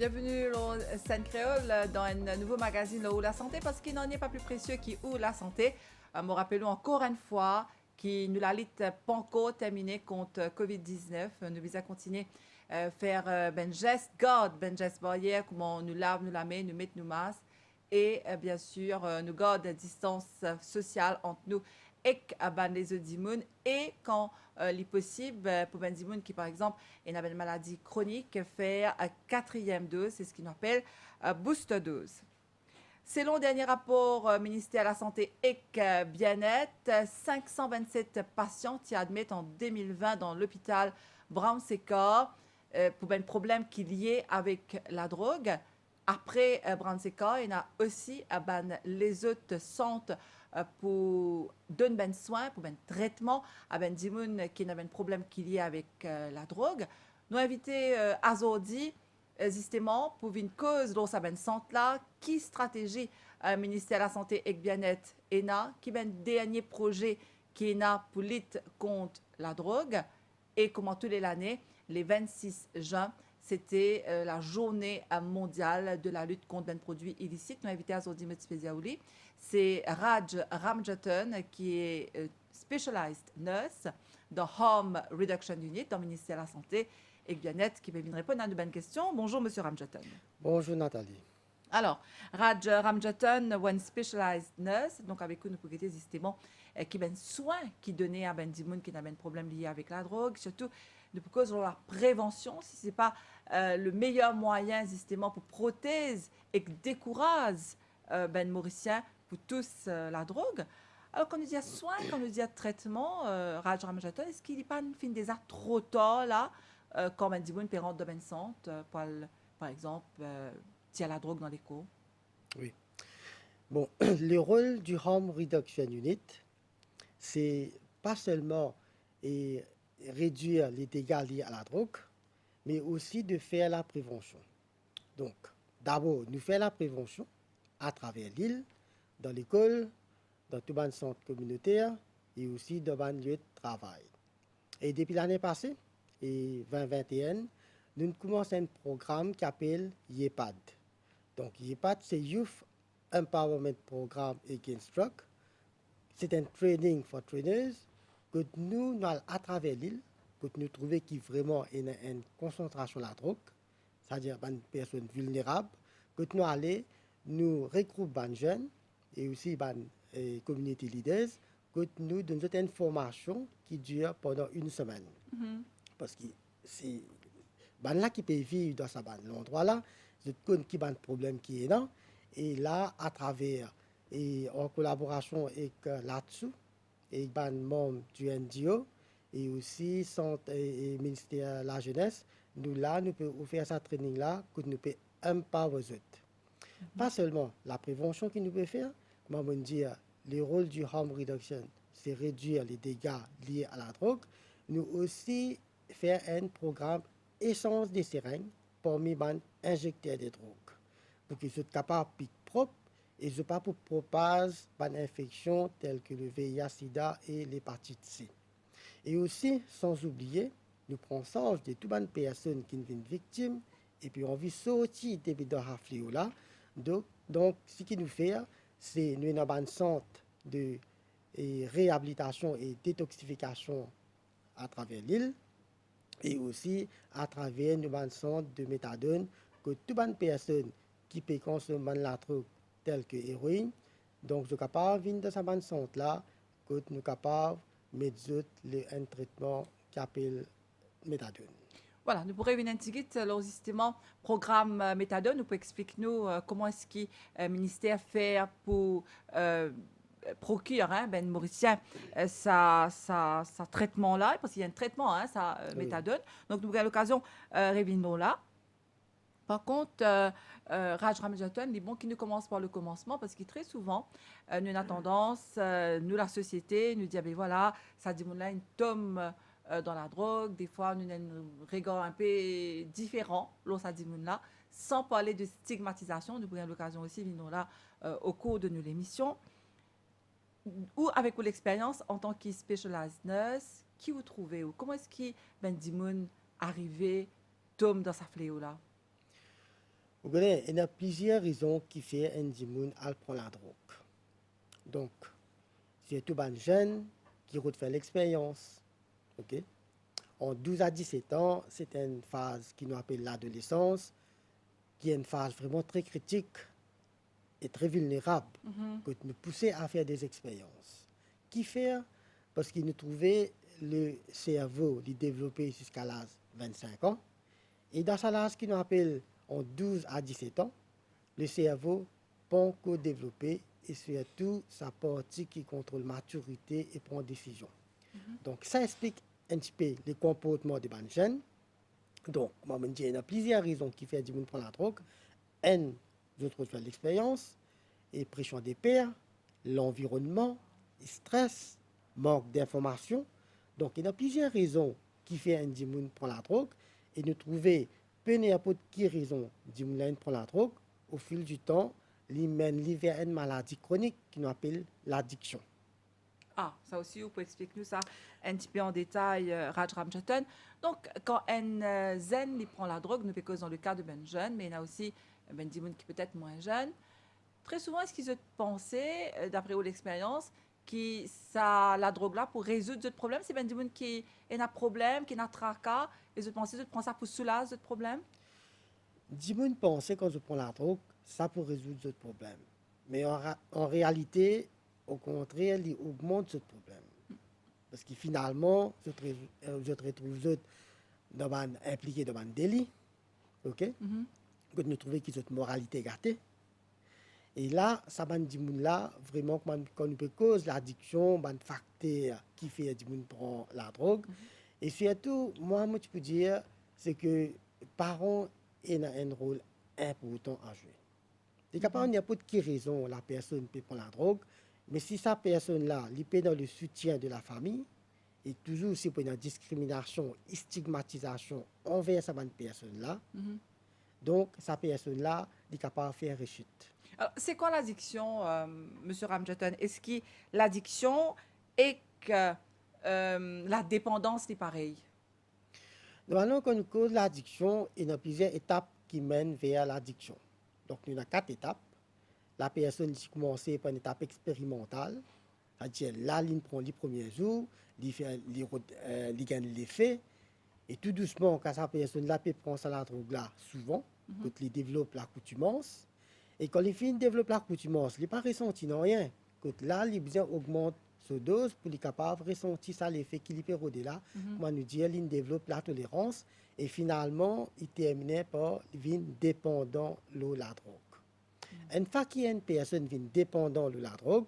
Bienvenue au Scène Créole dans un nouveau magazine Où la santé parce qu'il n'en est pas plus précieux qu'Où la santé. Me rappelons encore une fois que nous la lutte pas encore terminée contre Covid-19. Nous visons continuer faire ben geste garde, ben geste barrière, comment nous lave, nous la met, nous mettre nos masques et bien sûr nous garde distance sociale entre nous et les autres immunes et quand il est possible pour les immunes qui par exemple une maladie chronique faire une quatrième dose, c'est ce qu'on appelle booster dose. Selon le dernier rapport ministère de la Santé et Bien-être, 527 patients qui admettent en 2020 dans l'hôpital Brown-Séquard pour un problème qui est lié avec la drogue. Après Brown-Séquard, il y a aussi les autres centres pour donner des soins, pour un traitement à des gens qui ont un problème qui est lié avec la drogue. Nous avons invité Azordi justement pour une cause dans ce centre-là, qui stratégie ministère de la Santé et Bien-être ENA, qui est un dernier projet qui est pour lutter contre la drogue et comment tous les années, les 26 juin, c'était la journée mondiale de la lutte contre les produits illicites. Nous avons invité à Zodi Metspesiaouli. C'est Raj Ramjatan qui est specialized nurse dans Harm Reduction Unit dans le ministère de la Santé et Bien-être qui va venir répondre à une bonne question. Bonjour, Monsieur Ramjatan. Bonjour, Nathalie. Alors, Raj Ramjatan, one specialized nurse, donc avec nous, nous pouvons justement qui ben soin qui donnait à ben dimoun qui n'a ben problème lié avec la drogue, surtout de cause de la prévention, si c'est pas le meilleur moyen justement pour prothèse et que décourage ben mauricien pour tous la drogue. Alors, quand on dit soin, quand on dit traitement, Raj Ramjatan, est-ce qu'il n'est pas une fin déjà trop tard là, quand ben dimoun pérante de ben centre, par exemple, s'il y a la drogue dans les cours? Oui. Bon, le rôle du Harm Reduction Unit, c'est pas seulement réduire les dégâts liés à la drogue, mais aussi de faire la prévention. Donc, d'abord, nous faisons la prévention à travers l'île, dans l'école, dans tout le centre communautaire et aussi dans le lieu de travail. Et depuis l'année passée, et 2021, nous commençons un programme qui s'appelle YEPAD. Donc, YEPAD, c'est Youth Empowerment Program Against Drug. C'est un training for trainers que nous, à travers l'île, que nous trouvons qui vraiment une concentration de la drogue, c'est-à-dire une personne vulnérable, que nous allons, nous regrouper les jeunes et aussi les community leaders, que nous donnons une formation qui dure pendant une semaine. Parce que c'est là qui peut vivre dans cet endroit-là, c'est qui a un problème qui est là. Et là, à travers, et en collaboration avec là-dessous, et les membres du NGO, et aussi le ministère de la Jeunesse, nous pouvons faire ce training-là, que nous pouvons empower les autres. Pas seulement la prévention que nous pouvons faire, mais on dit le rôle du harm reduction, c'est réduire les dégâts liés à la drogue. Nous aussi faire un programme essence des seringues pour les injecteurs de drogue. Pour qu'ils soient capables de propre et ne pas pour propager des infections telles que le VIH-Sida et l'hépatite C. Et aussi, sans oublier, nous prenons soin de toutes les personnes qui deviennent victimes et puis on vit sortir de dans ce fléau-là. Donc, ce qui nous fait, c'est nous avons un centre de réhabilitation et détoxification à travers l'île et aussi à travers un centre de méthadone que toutes les personnes qui peuvent consommer la drogue telle que l'héroïne, donc je suis capable de venir dans ce centre-là, que nous sommes capables de mettre un traitement qui s'appelle méthadone. Voilà, nous pourrions venir un petit peu, alors justement, programme méthadone, nous pouvez expliquer nous comment est-ce que le ministère fait pour procurer, ben mauricien, ça traitement-là, parce qu'il y a un traitement, ça méthadone. Donc nous avons l'occasion revenir là. Par contre, Raj Ramjatan, il est bon qu'il nous commence par le commencement parce que très souvent, nous avons tendance, nous la société, nous dit, ah ben voilà, ça dit, là, une tome dans la drogue, des fois, nous avons un regard un peu différent, là, ça dit, là, sans parler de stigmatisation, nous avons l'occasion aussi, nous là, au cours de nos émissions, ou avec l'expérience en tant que specialized nurse, qui vous trouvez, ou comment est-ce que Ben Dimoun arrivé, tome dans sa fléau là? Vous connaissez, il y a plusieurs raisons qui font un dimoun à prendre la drogue. Donc, c'est tout un jeune qui refait l'expérience. Ok? En 12 à 17 ans, c'est une phase qui nous appelle l'adolescence, qui est une phase vraiment très critique et très vulnérable, que nous poussait à faire des expériences. Qui faire? Parce qu'il nous trouvait le cerveau de développer jusqu'à l'âge de 25 ans. Et dans cet âge qui nous appelle en 12 à 17 ans, le cerveau pas encore développé et surtout sa partie qui contrôle maturité et prend décision. Donc ça explique un petit peu le comportement des jeunes. Donc, moi, je dis, il y a plusieurs raisons qui font que les gens prennent la drogue. Un, d'autres font l'expérience, et pression des pairs, l'environnement, le stress, manque d'information. Donc, il y a plusieurs raisons qui font que les gens prennent la drogue. Et nous trouvons peu n'importe quelle raison que les gens prennent la drogue, au fil du temps, ils mènent vers une maladie chronique qui nous appelle l'addiction. Ah, ça aussi, vous pouvez expliquer nous ça un petit peu en détail, Raj Ramcharan. Donc, quand un zen il prend la drogue, nous faisons dans le cas de ben jeune, mais il y en a aussi ben des gens qui peut être moins jeunes. Très souvent, est-ce qu'ils ont pensé, d'après l'expérience, que ça, la drogue là pour résoudre ce problème, c'est ben des gens qui ont un problème, qui ont un tracas, ils ont pensé de prendre ça pour soulager ce problème? Les gens pensent quand je prends la drogue, ça peut résoudre ce problème. Mais en réalité, au contraire, il augmente ce problème. Parce que finalement, je te retrouve impliqué dans un délit, ok? Que nous trouvons qu'ils ont une moralité gâtée. Et là, ça va dire là, vraiment, quand nous peut cause l'addiction, un facteur qui fait que nous prend la drogue. Et surtout, moi, je peux dire, c'est que les parents ont un rôle important à jouer. Il n'y a pas n'importe quelle raison la personne peut prendre la drogue, mais si cette personne-là, il peut dans le soutien de la famille, et toujours si il y a une discrimination, une stigmatisation envers cette personne-là, donc cette personne-là est capable de faire rechute. Alors, c'est quoi l'addiction, Monsieur Ramcharan? Est-ce que l'addiction et que la dépendance n'est pareil? Normalement, quand nous cause l'addiction, il y a plusieurs étapes qui mènent vers l'addiction. Donc, il y a 4 étapes. La personne qui commence par une étape expérimentale, c'est-à-dire là, il prend les premiers jours, il gagne l'effet, et tout doucement, quand cette personne-là peut prendre la drogue-là, souvent, quand il développe l'accoutumance, et quand il finit de développer l'accoutumance, il n'est pas ressenti non rien. Quand là, il besoin augmente sa dose pour être capable de ressentir ça, l'effet qu'il peut rôder là. Comment nous dire, il développe la tolérance, et finalement, il termine par devenir dépendant de la drogue. Une fois qu'il y a une personne qui est dépendante de la drogue,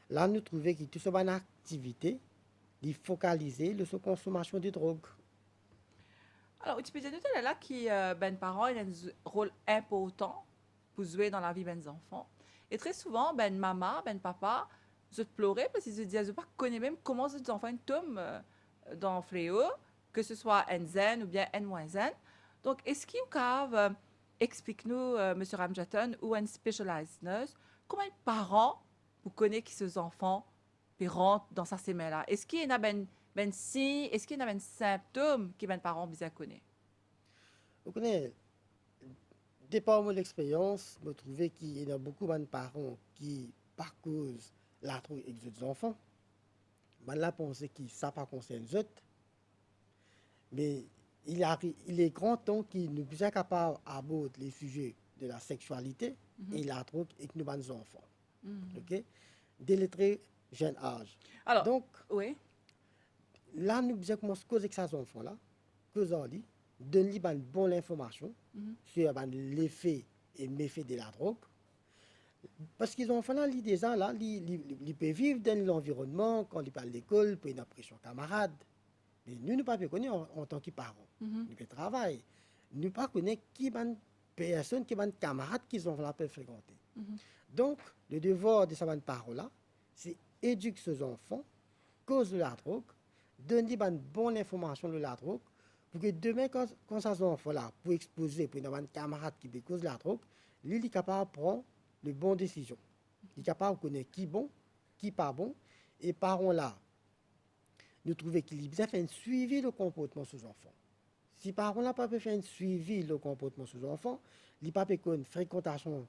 là, nous trouvons que tout ça une activité, il focaliser sur sa consommation de drogue. Alors, tu peux dire nous là que ben parents ont un rôle important pour jouer dans la vie des enfants. Et très souvent, ben maman, ben papa, se pleurer parce qu'ils se disent, je ne connais même comment ces enfants tombent dans le fléau, que ce soit un zen ou bien un moins zen. Donc, est-ce qu'il y a explique-nous, Monsieur Ramcharan, ou un specialized nurse, comment un parent vous connaît qui ces enfants puis rentrent dans sa semaine-là? Est-ce qu'il y a ben si, est-ce qu'il y a ben symptômes que ben parents bien connaissent? Vous connaissez, départ de mon expérience, je trouvais qu'il y a beaucoup de parents qui, par cause la drogue avec les enfants, ben là, pensent qu'ils ne savent pas concerner les autres. Mais il est grand temps qu'ils nous soient capables d'aborder les sujets de la sexualité et la drogue avec nos enfants. OK? Dès le très jeune âge. Alors, Donc, oui. là, nous devons commencer à causer avec ces enfants-là, causer, donner une bonne information sur l'effet et méfait de la drogue. Parce qu'ils ont fait l'idée là, ils peuvent vivre dans l'environnement, quand ils parlent à l'école, pour une pression camarade. Mais nous ne pouvons pas connaître en tant que parents. Nous pouvons travailler. Nous ne pouvons pas connaître qui est une personne, qui est un camarade qu'ils ont peuvent fréquenter. Donc, le devoir de ces parents-là, c'est éduquer ces enfants, cause de la drogue, donner une bonne information de la drogue, pour que demain, quand ces enfants-là, pour exposer, pour avoir un camarade qui cause de la drogue, il est capable de prendre les bonnes décisions. Il est capable de connaître qui est bon, qui n'est pas bon, et parents-là, nous trouvons qu'il bien fait un suivi le comportement de ses enfants. Si parents n'a pas pu faire un suivi le comportement de ses enfants, il n'y a pas une fréquentation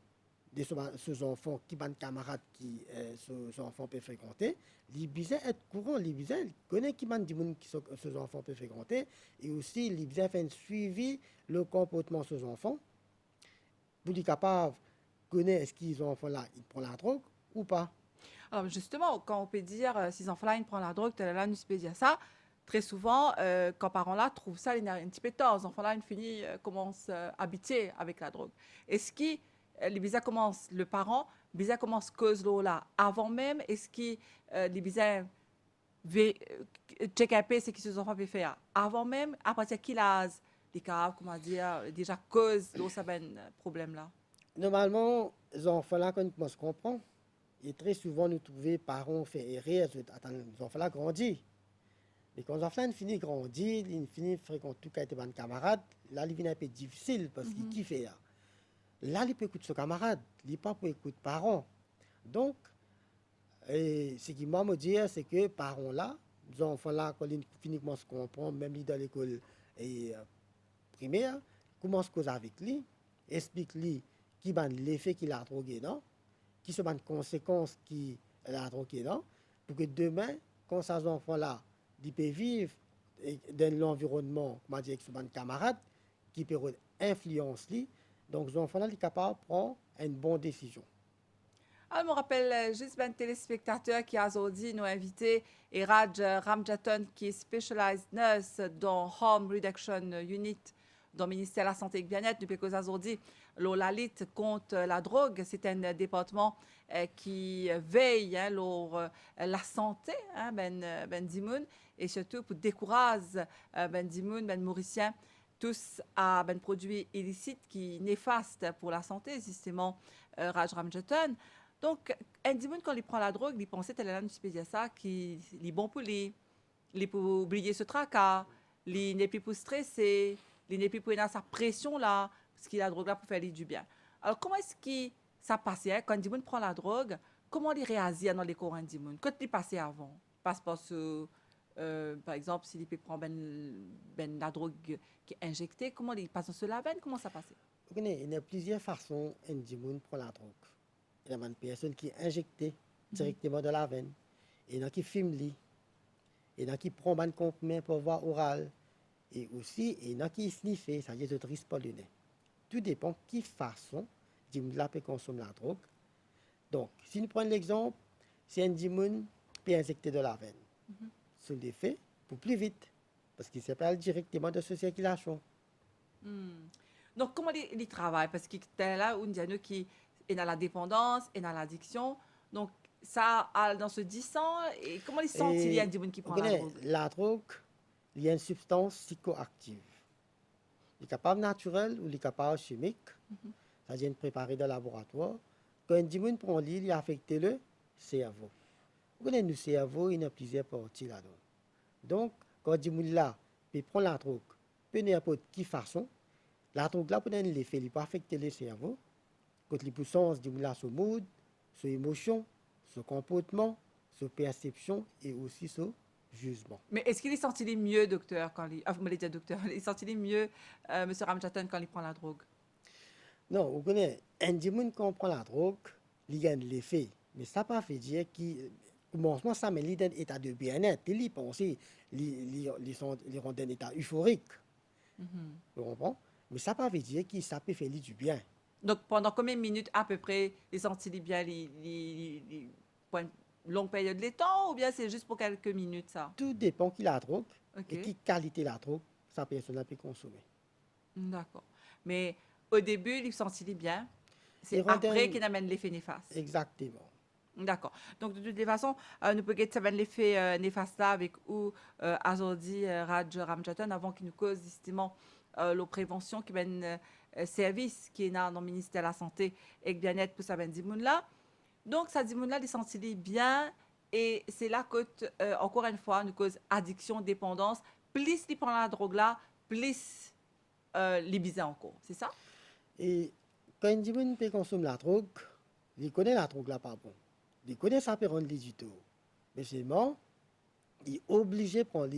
de ces enfants qui sont camarades qui ces enfants peuvent fréquenter. Il besoin être courant, il besoin connaître qui ces enfants peuvent fréquenter et aussi il besoin faire un suivi le comportement de ces enfants pour être capable de connaître est-ce qu'ils enfants là ils prennent la drogue ou pas. Alors justement, quand on peut dire si ces enfants-là, ils prennent la drogue, tel là, nous peut dire ça, très souvent, quand parents-là trouvent ça, il y a un petit peu tard, ces enfants-là, ils finissent, commencent à habiter avec la drogue. Est-ce que les bizarres commencent, le parent, bizarre commence cause là avant même, est-ce que les bizarres check un peu ce que ces enfants peuvent faire avant même, à partir de quel âge, les cas, comment dire, déjà cause de ce problème-là? Normalement, les enfants là quand ils commencent à comprendre, et très souvent nous trouvons parents faire erreur, attendre les enfants là grandissent. Mais quand les enfants finissent de grandir, ils finissent de fréquenter tout cas des camarades, là il devient un peu difficile parce qu'il kiffe. Là, il peut écouter ses camarades, il n'est pas pour écouter parents. Donc, ce qui m'a me dire, c'est que parents là, les enfants là, quand ils finissent de se comprendre, même dans l'école primaire, commence à causer avec lui, explique lui qui va l'effet qu'il a drogué, non? Qui sont les conséquences qu'il a drogué, non? Pour que demain, quand ces enfants-là, ils peuvent vivre dans l'environnement, comment dire, avec ses camarades, qui peuvent influencer, donc les enfants-là sont capables de prendre une bonne décision. Alors, je me rappelle juste un téléspectateur qui a aujourd'hui nous invité, et Raj Ramjatan, qui est specialized nurse dans Home Reduction Unit dans le ministère de la Santé et du Bien-être. Nous pouvons aujourd'hui la lutte contre la drogue. C'est un département qui veille la santé, ben Dimoun, et surtout pour décourager ben Dimoun, ben Mauricien, tous à ben produits illicites qui néfastes pour la santé, justement Raj Ramjatan. Donc, un Dimoun, quand il prend la drogue, il pensait qu'elle allait ça, qui est bon pour lui, il pour oublier ce tracas, il n'est plus pour stresser, il n'est plus pour avoir sa pression là, parce qu'il a la drogue là pour faire lui du bien. Alors, comment est-ce que ça passait quand un Dimoun prend la drogue? Comment il réagit dans les corps un Dimoun? Quand il passait avant? Parce que, par exemple, s'il peut prendre la drogue qui est injectée, comment il passe sur la veine? Comment ça passait? Il y a plusieurs façons un Dimoun prend la drogue. Il y a une personne qui est injectée directement dans la veine. Il y en a qui fument lit. Il y en a qui prend un comprimé pour voir oral. Et aussi, il y en a qui sniffent, c'est-à-dire de risque pas le nez. Tout dépend de quelle façon Dimoun peut consommer la drogue. Donc, si nous prenons l'exemple, si un Dimoun peut injecter de la veine, ce n'est fait pour plus vite, parce qu'il s'appelle directement de ce circulation. Donc, comment il travaille? Parce qu'il y a là où il y a qui est dans la dépendance et dans l'addiction. Donc, ça, dans ce 10 ans, et comment il sent il y a des gens qui prend la drogue? La drogue, il y a une substance psychoactive. Il est capable naturel ou il est capable chimique. C'est-à-dire préparé dans le laboratoire. Quand un Dimoun prend l'île, il affecte le cerveau. Vous connaissez le cerveau, il y a plusieurs parties là-dedans. Donc, quand un Dimoun là, il prend la drogue, peu n'importe quelle façon, la drogue là, pour l'effet, il peut affecter le cerveau. Quand les puissances du là, son mood, son émotion, son comportement, sa perception et aussi son jugement. Mais est-ce qu'il est senti mieux, docteur, quand il... vous me l'avez dit, docteur, il est senti mieux, M. Ramjatan, quand il prend la drogue? Non, vous connaissez, un Dimoun quand on prend la drogue, il gagne l'effet. Mais ça n'a pas fait dire qu'il... Commencement, ça met dans un état de bien-être. Il pense, il rend dans un état euphorique. Vous comprenez? Mais ça n'a pas fait dire que ça peut faire du bien. Donc, pendant combien de minutes à peu près, les sentit bien pour une longue période de temps ou bien c'est juste pour quelques minutes, ça? Tout dépend qui la drogue et qui qualité la drogue, sa personne peut consommer. D'accord. Mais au début, il sentit bien. C'est après qu'il amène l'effet néfaste. Exactement. D'accord. Donc, de toutes les façons, nous pouvons avoir l'effet néfaste là avec ou Azordi Raj Ramjatan avant qu'il nous cause justement la prévention qui mène service qui est dans le ministère de la Santé et du Bien-être pour ça Dimoun là. Donc, ça Dimoun là, il sentit bien et c'est là que, encore une fois, nous cause addiction, dépendance. Plus il prend la drogue là, plus il bizarre encore. C'est ça? Et quand un Dimoun peut consommer la drogue, il connaît la drogue là, pas bon. Il connaît ça peut rendre du tout. Mais seulement, il est obligé de prendre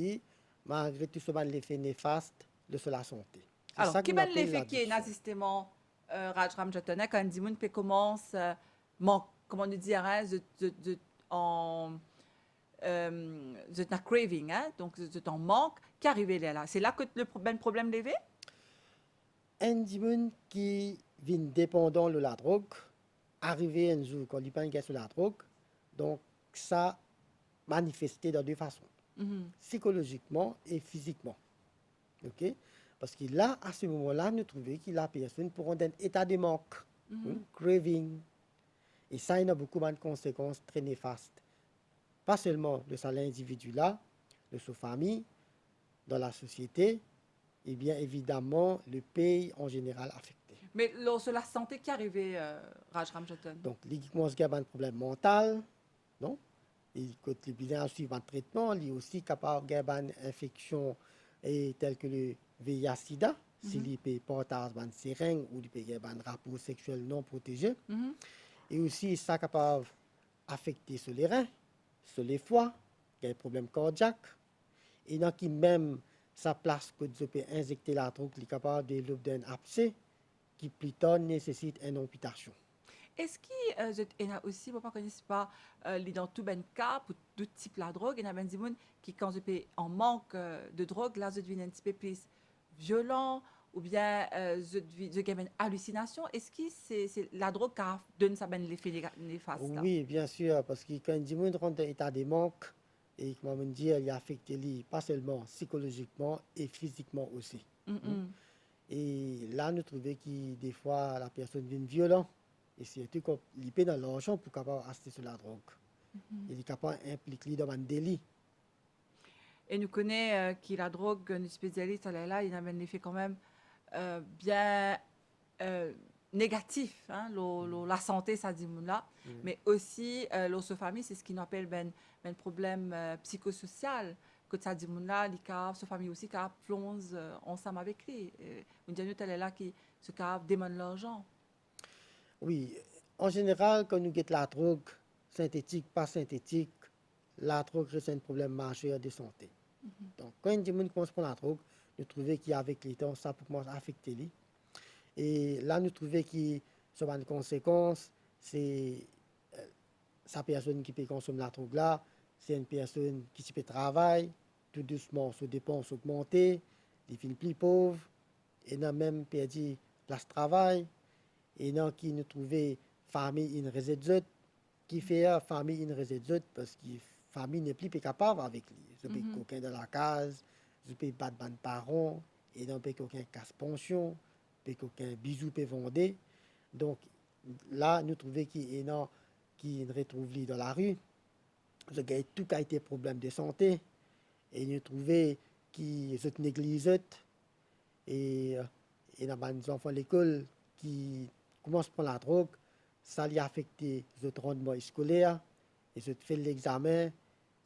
malgré tout ce l'effet néfaste de la santé. Alors, qui est l'effet qui est justement Raj Ramjatana, quand Dimoun peut commence, comment on dit, hein, en de craving, hein, donc de ton manque, qui arrive là. C'est là que le problème levé? Un monde qui vient dépendant de la drogue, arrivé un jour quand il pas sur la drogue, donc ça manifesté de deux façons, psychologiquement et physiquement. Ok? Parce que là, à ce moment-là, nous trouvons que la personne pourra être en état de manque, craving. Et ça, il y a beaucoup de conséquences très néfastes. Pas seulement de ça l'individu-là, de sa famille, dans la société, et bien évidemment le pays en général affecté. Mais c'est la santé qui est arrivée, Raj Ramjatan. Donc, il commence à avoir un problème mental, non? Et quand il vient suivre un traitement, il est aussi capable d'avoir une infection telle que le VIH-Sida, s'il peut partager une seringue ou il peut avoir un rapport sexuel non protégé. Et aussi, ça est capable d'affecter sur les reins, sur les foies, il y a des problèmes cardiaques. Et donc, même sa place que tu peux injecter la drogue, il est capable de développer un abcès qui plus tard nécessite une amputation. Est-ce qu'il y a aussi, vous ne connaissez pas, dans tout ben cas, pour tout type de drogue, il y a des gens qui, quand ils sont en manque de drogue, là, ils deviennent un petit peu plus violents, ou bien ils ont une hallucination. Est-ce que c'est la drogue qui donne ça ben l'effet néfaste? Oui, bien sûr, parce que quand les gens rentrent dans l'état de manque, et comment on dit, il affecte pas seulement psychologiquement et physiquement aussi. Et là, nous trouvons que des fois, la personne devient violente. Et surtout quand il paie dans l'argent pour capable acheter sur la drogue. Il est capable d'impliquer dans un délit. Et nous connaissons que la drogue, nos spécialistes, là, il a un effet quand même bien négatif, hein, la santé, ça dit là, mais aussi la famille, c'est ce qu'on appelle un problème psychosocial. Que ça dit là, la famille aussi qui plonge ensemble avec lui. On dit que là qui se demande l'argent. Oui, en général, quand nous avons la drogue, synthétique, pas synthétique, la drogue c'est un problème majeur de santé. Donc, quand les gens commencent à prendre la drogue, nous trouvons qu'avec les temps, ça peut commencer à affecter lui. Et là, nous trouvons que ça a une conséquence, c'est sa personne qui peut consommer la drogue là, c'est une personne qui peut travailler, tout doucement, ses dépenses augmentées, il finit plus pauvre, et n'a même perdu place de travail. Et non qui nous trouvait famille une résidence qui fait famille une résidence parce que famille n'est plus capable avec lui. Je peux quelqu'un dans la case, je peux battre mes parents, et non peut quelqu'un casse pension, peut quelqu'un bisou peut vendre. Donc là nous trouvons qu'il y a qui retrouve lui dans la rue. Je gagne tout a été problème de santé et nous trouvons qu'ils sont négligés et il y a des enfants à l'école qui commencent à prendre la drogue, ça lui affecte les rendements scolaires, et se fait l'examen,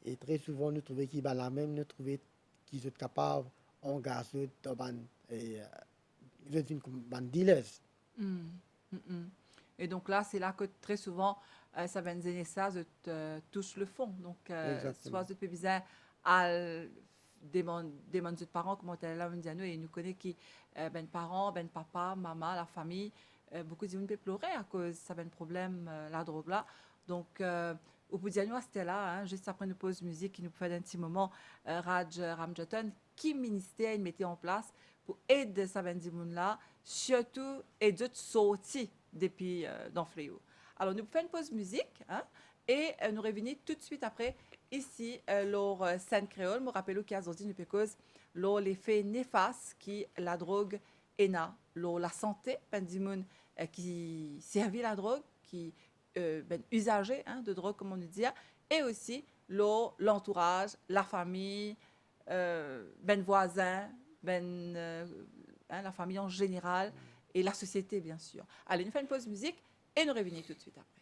et très souvent nous trouvons qu'ils sont la même, nous trouvons qu'ils sont capables d'engager dans une dealers. Et donc là, c'est là que très souvent, ça va nous aider ça, touche le fond. Donc, soit de bizarre à des parents, comme on là, et nous connaissons qui, ben parents, ben papa, maman, la famille, beaucoup de gens peuvent pleurer à cause de ça, ben problème, la drogue là. Donc, au bout de c'était là, hein, juste après une pause musique, qui nous fait un petit moment, Raj Ramjatan, qui ministère il mettait en place pour aider ça, ben là, surtout aider de sortir depuis dans Fléau. Alors, nous faisons une pause musique, hein, et nous revenons tout de suite après, ici, leur scène créole. Je me rappelle qu'il y a aujourd'hui une cause, l'effet néfaste qui la drogue est la santé, ben du monde qui servit la drogue, qui ben usager, hein, de drogue, comme on dit, et aussi l'entourage, la famille, ben voisin, hein, la famille en général, et la société, bien sûr. Allez, nous faisons une pause musique et nous revenons tout de suite après.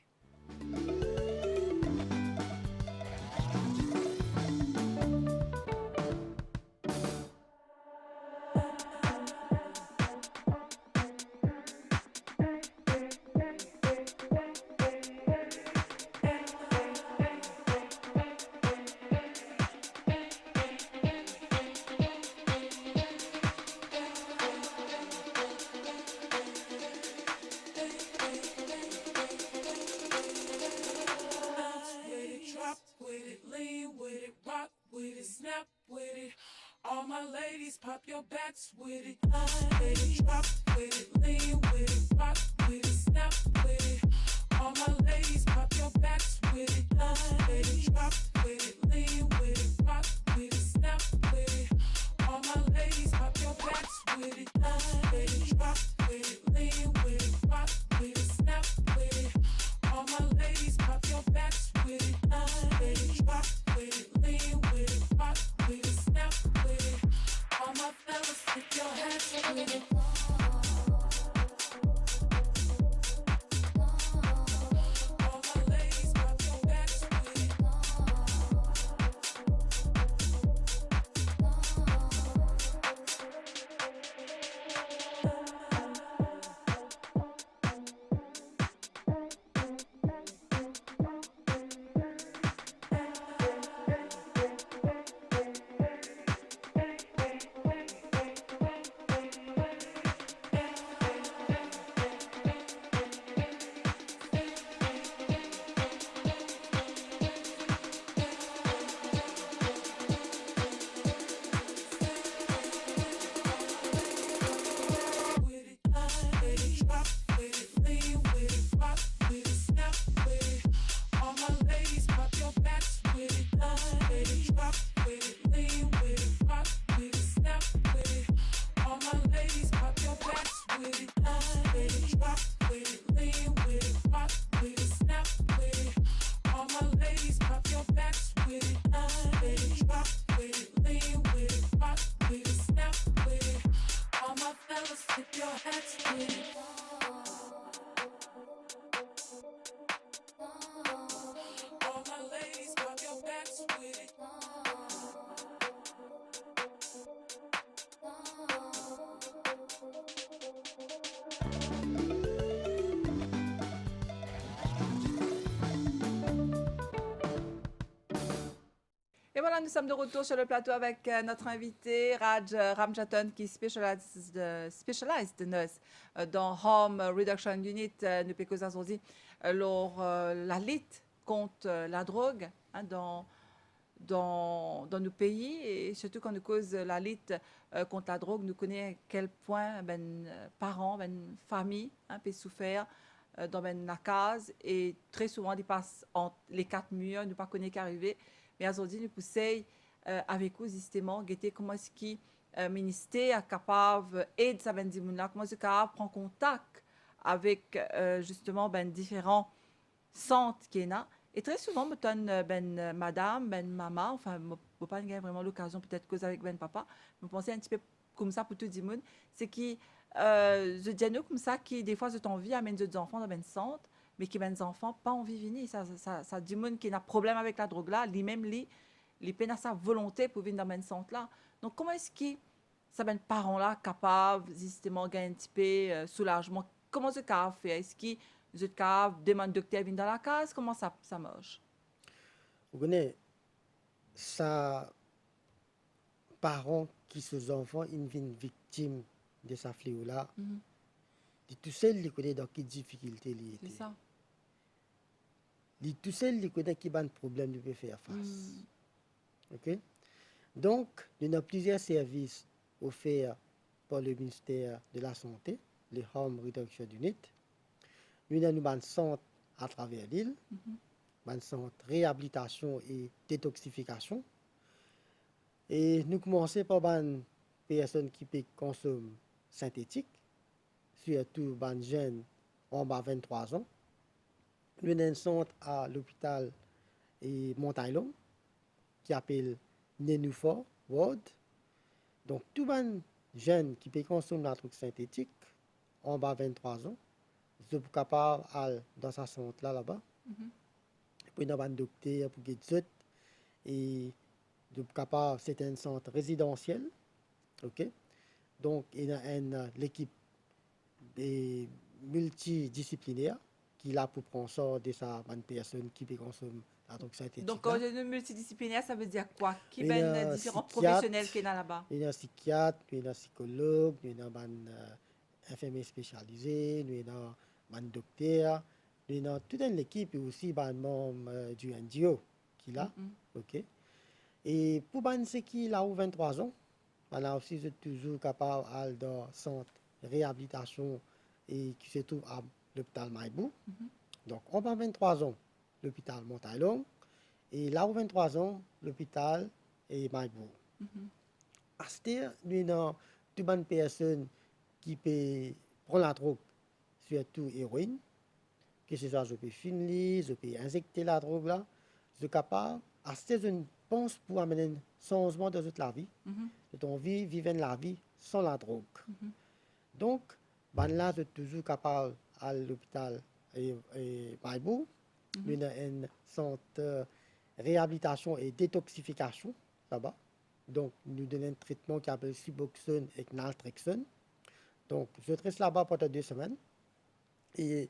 pop your backs with it. Baby, drop with it, lean with it, rock with it, snap with it. All my ladies, pop your backs with it. Baby, drop with it, lean with it, rock with it, snap with it. All my ladies, pop your backs with it. Baby, drop with it, lean with it, rock with it, snap with it. All my ladies, pop your backs with it. Baby, drop with it, lean with it, rock with it, snap with it. All my fellas, tip your hats with it. All my ladies, pop your backs with it. With it, baby, drop with it, lean with it, rock with it, snap with it. All my ladies, pop your backs with it. Baby, drop with it, lean with it, rock with it, snap with it. All my ladies, pop your backs with it. Baby, drop with it, lean with it, rock with it, snap with it. All my ladies, pop your backs with it. Baby, drop with it, lean with it, rock with it, snap with it. All my fellas, tip your hats with it. All my ladies, pop your backs with it. Et voilà, nous sommes de retour sur le plateau avec notre invité Raj Ramjatan qui specialized nurse dans Home Reduction Unit. Nous pécos aujourd'hui la lutte contre la drogue hein, dans nos pays et surtout quand nous cause la lutte contre la drogue, nous connaissons à quel point parents, famille hein, peuvent souffrir dans la case et très souvent ils passent entre les quatre murs, nous pas connaissons qu'arriver. Mais aujourd'hui, nous poussons avec vous justement, guetter comment est-ce que le ministère est capable d'aider ça ben là, comment est-ce capable prendre contact avec justement différents centres qui là. Et très souvent, me donne madame, maman, enfin, je pas vraiment l'occasion peut-être cause avec papa, me penser un petit peu comme ça pour tout le monde, c'est que je dis nous comme ça qui des fois je t'envie amène des enfants dans un centre mais qui ben des enfants pas envie de venir ça du monde qui a un problème avec la drogue là lui-même les peine à sa volonté pour venir dans un centre là donc comment est-ce que ça ben parents là capables justement gagner un petit peu soulagement comment c'est capable faire est-ce que vous êtes capable demander docteur venir dans la case comment ça marche Vous connaissez, ça, parents qui sont enfants, ils viennent victimes de ce fléau-là. De tout seul, ils connaissent dans quelles difficultés ils étaient. c'est ça De tout seul, ils connaissent quels problèmes ils peuvent faire face. OK? Donc, nous avons plusieurs services offerts par le ministère de la Santé, les Home Reduction Unit. Nous avons un centre à travers l'île, un centre de réhabilitation et détoxification. Et nous commençons par une personne qui peut consommer synthétique, surtout les jeunes en bas de 23 ans. Nous avons un centre à l'hôpital Montaillon qui s'appelle Nénuphar Ward. Donc, tous les jeunes qui peuvent consommer la drogue synthétique en bas de 23 ans, ils sont capables d'aller dans ce centre-là, là-bas. Puis, nous avons un docteur pour guider ça. Et nous sommes capables, c'est un centre résidentiel. OK? Donc, il y a l'équipe multidisciplinaire qui est là pour prendre soin de sa personne qui peut consommer la drogue synthétique. donc quand je dis multidisciplinaire ça veut dire quoi qui Il y ben a différents psychiatre, professionnels qui sont là-bas Il y a un psychiatre, il y a un psychologue, il y a un infirmier spécialisé, il y a un docteur, il y a toute une équipe et aussi un membre du NGO qui est là. OK? Et pour ceux qui ont 23 ans, Maintenant aussi, je suis toujours capable d'aller dans le centre de réhabilitation et qui se trouve à l'hôpital Maïbou. Donc, on prend 23 ans, l'hôpital Montaillon, et là où 23 ans, l'hôpital est Maïbou. À ce temps, nous avons toutes les personnes qui peuvent prendre la drogue, surtout héroïne, que ce soit je peux finir, je peux injecter la drogue là, je suis capable, à ce temps, je pense pour amener un changement dans toute la vie, de envie de vivre la vie sans la drogue. Donc, ben là, je suis toujours capable à l'hôpital et Maïbou, nous avons un centre de réhabilitation et détoxification là-bas. Donc, nous donnons un traitement qui s'appelle Suboxone et Naltrexone. Donc, je reste là-bas pendant 2 semaines. Et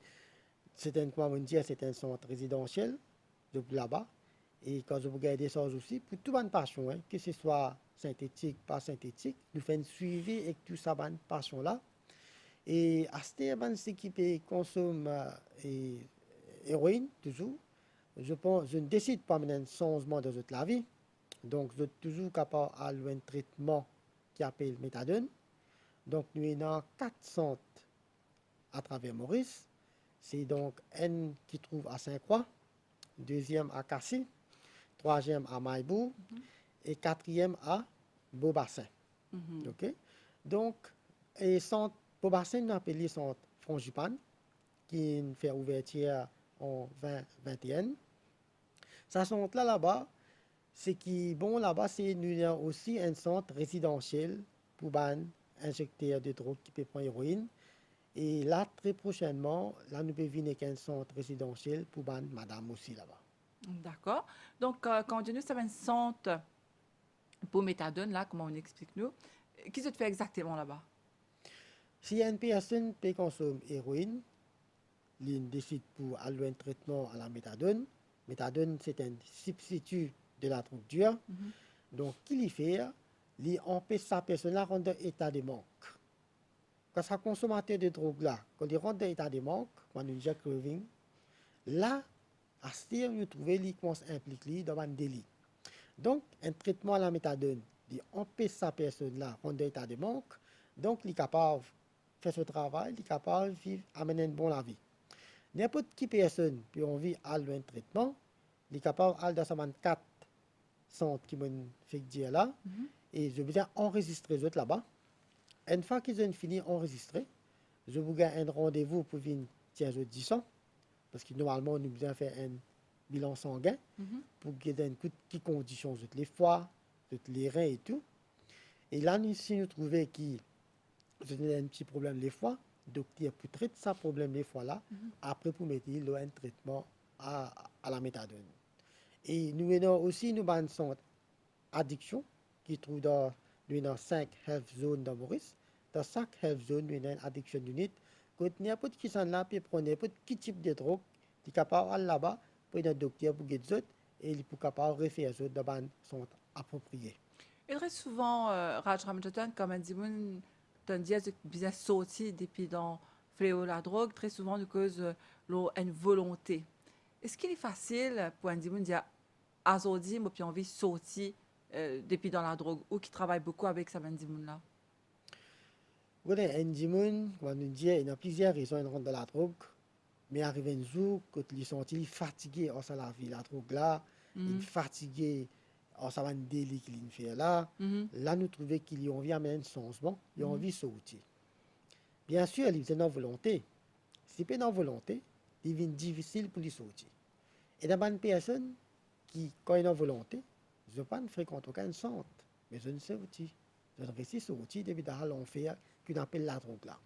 c'est un centre résidentiel, depuis là-bas. Et quand je vous regarde ça aussi, pour toute bonne passion, hein, que ce soit synthétique, pas synthétique, nous faisons un suivi avec tout ça, bonne passion-là. Et à ce moment, ceux qui consomment héroïne, toujours, je ne décide pas de un changement de toute la vie. Donc, je suis toujours capable d'avoir un traitement qui s'appelle méthadone. Donc, nous avons 4 centres à travers Maurice. C'est donc un qui trouve à Saint-Croix, deuxième à Cassis, troisième à Maïbou et quatrième à Beaubassin. OK? Donc, et centre Beaubassin, nous appelons centre Frangipane, qui fait ouverture en 2021. Ça centre là-bas, ce qui est bon là-bas, c'est nous avons aussi un centre résidentiel pour les injecteurs de drogue qui peuvent prendre héroïne. Et là, très prochainement, là, nous pouvons venir avec un centre résidentiel pour madame aussi là-bas. D'accord. Donc, quand nous sommes un centre pour méthadone, là, comment on explique nous, qu'est-ce que tu fais exactement là-bas? Si une personne peut consommer héroïne, il décide pour aller un traitement à la méthadone. Méthadone, c'est un substitut de la drogue dure. Donc, qu'il y fait, il empêche sa personne à rendre état de manque. Quand un consommateur de drogue là, quand il rentre dans l'état de manque, quand il injecte craving, là, à ce moment, vous trouvez qu'il commence à impliquer dans un délit. Donc, un traitement à la méthadone, il empêche sa personne là rendre dans l'état de manque. Donc, il est capable de faire ce travail, il est capable de vivre, amener une bonne vie. N'importe qui personne qui a envie d'aller un traitement, il est capable d'aller dans ce 4 centres qui m'ont fait dire là, et je vais enregistrer les autres là-bas. Une fois qu'ils ont fini d'enregistrer, je vous gagne un rendez-vous pour venir tiens, je dis ça, parce que normalement, nous devons faire un bilan sanguin pour qu'il ait qui conditions, les foies, les reins et tout. Et là, si nous trouvons qu'il y a un petit problème les foies, le docteur peut traiter ce problème les foies là, après pour mettre un traitement à la méthadone. Et nous avons aussi nous avons un centre addiction qui trouve dans 5 health zones dans Maurice. Dans chaque health zone, nous avons une addiction unit. Quand n'importe qui s'en là, peut prendre n'importe quel type de drogue, il est capable d'aller là-bas pour un docteur pour guérir et il est capable de refaire les autres dans un centre approprié. Et très souvent, Raj Ramjatan, comme on dit, tu dis que bien sorti depuis dans fléau la drogue, très souvent, nous cause une volonté. Est-ce qu'il est facile pour un dimun de dire azodi, moi, puis envie de sortir depuis dans la drogue, ou qui travaille beaucoup avec ça, un dimun là? Oui, un dimun, comme on dit, il y a plusieurs raisons de rentrer dans la drogue. Mais arrive un jour, quand il est senti fatigué en la vie, la drogue là, il est fatigué en sa délit qu'il fait là. Là, nous trouvons qu'il y a envie d'amener un changement, il a envie de sortir. Bien sûr, il est dans la volonté. Si pas dans la volonté, il devient difficile pour lui sortir. Et dans une personne qui, quand il est dans la volonté, je ne fréquente aucun centre, mais je ne sais sortir. Je ne réussis à sortir depuis dans l'enfer qu'on appelle la drogue là.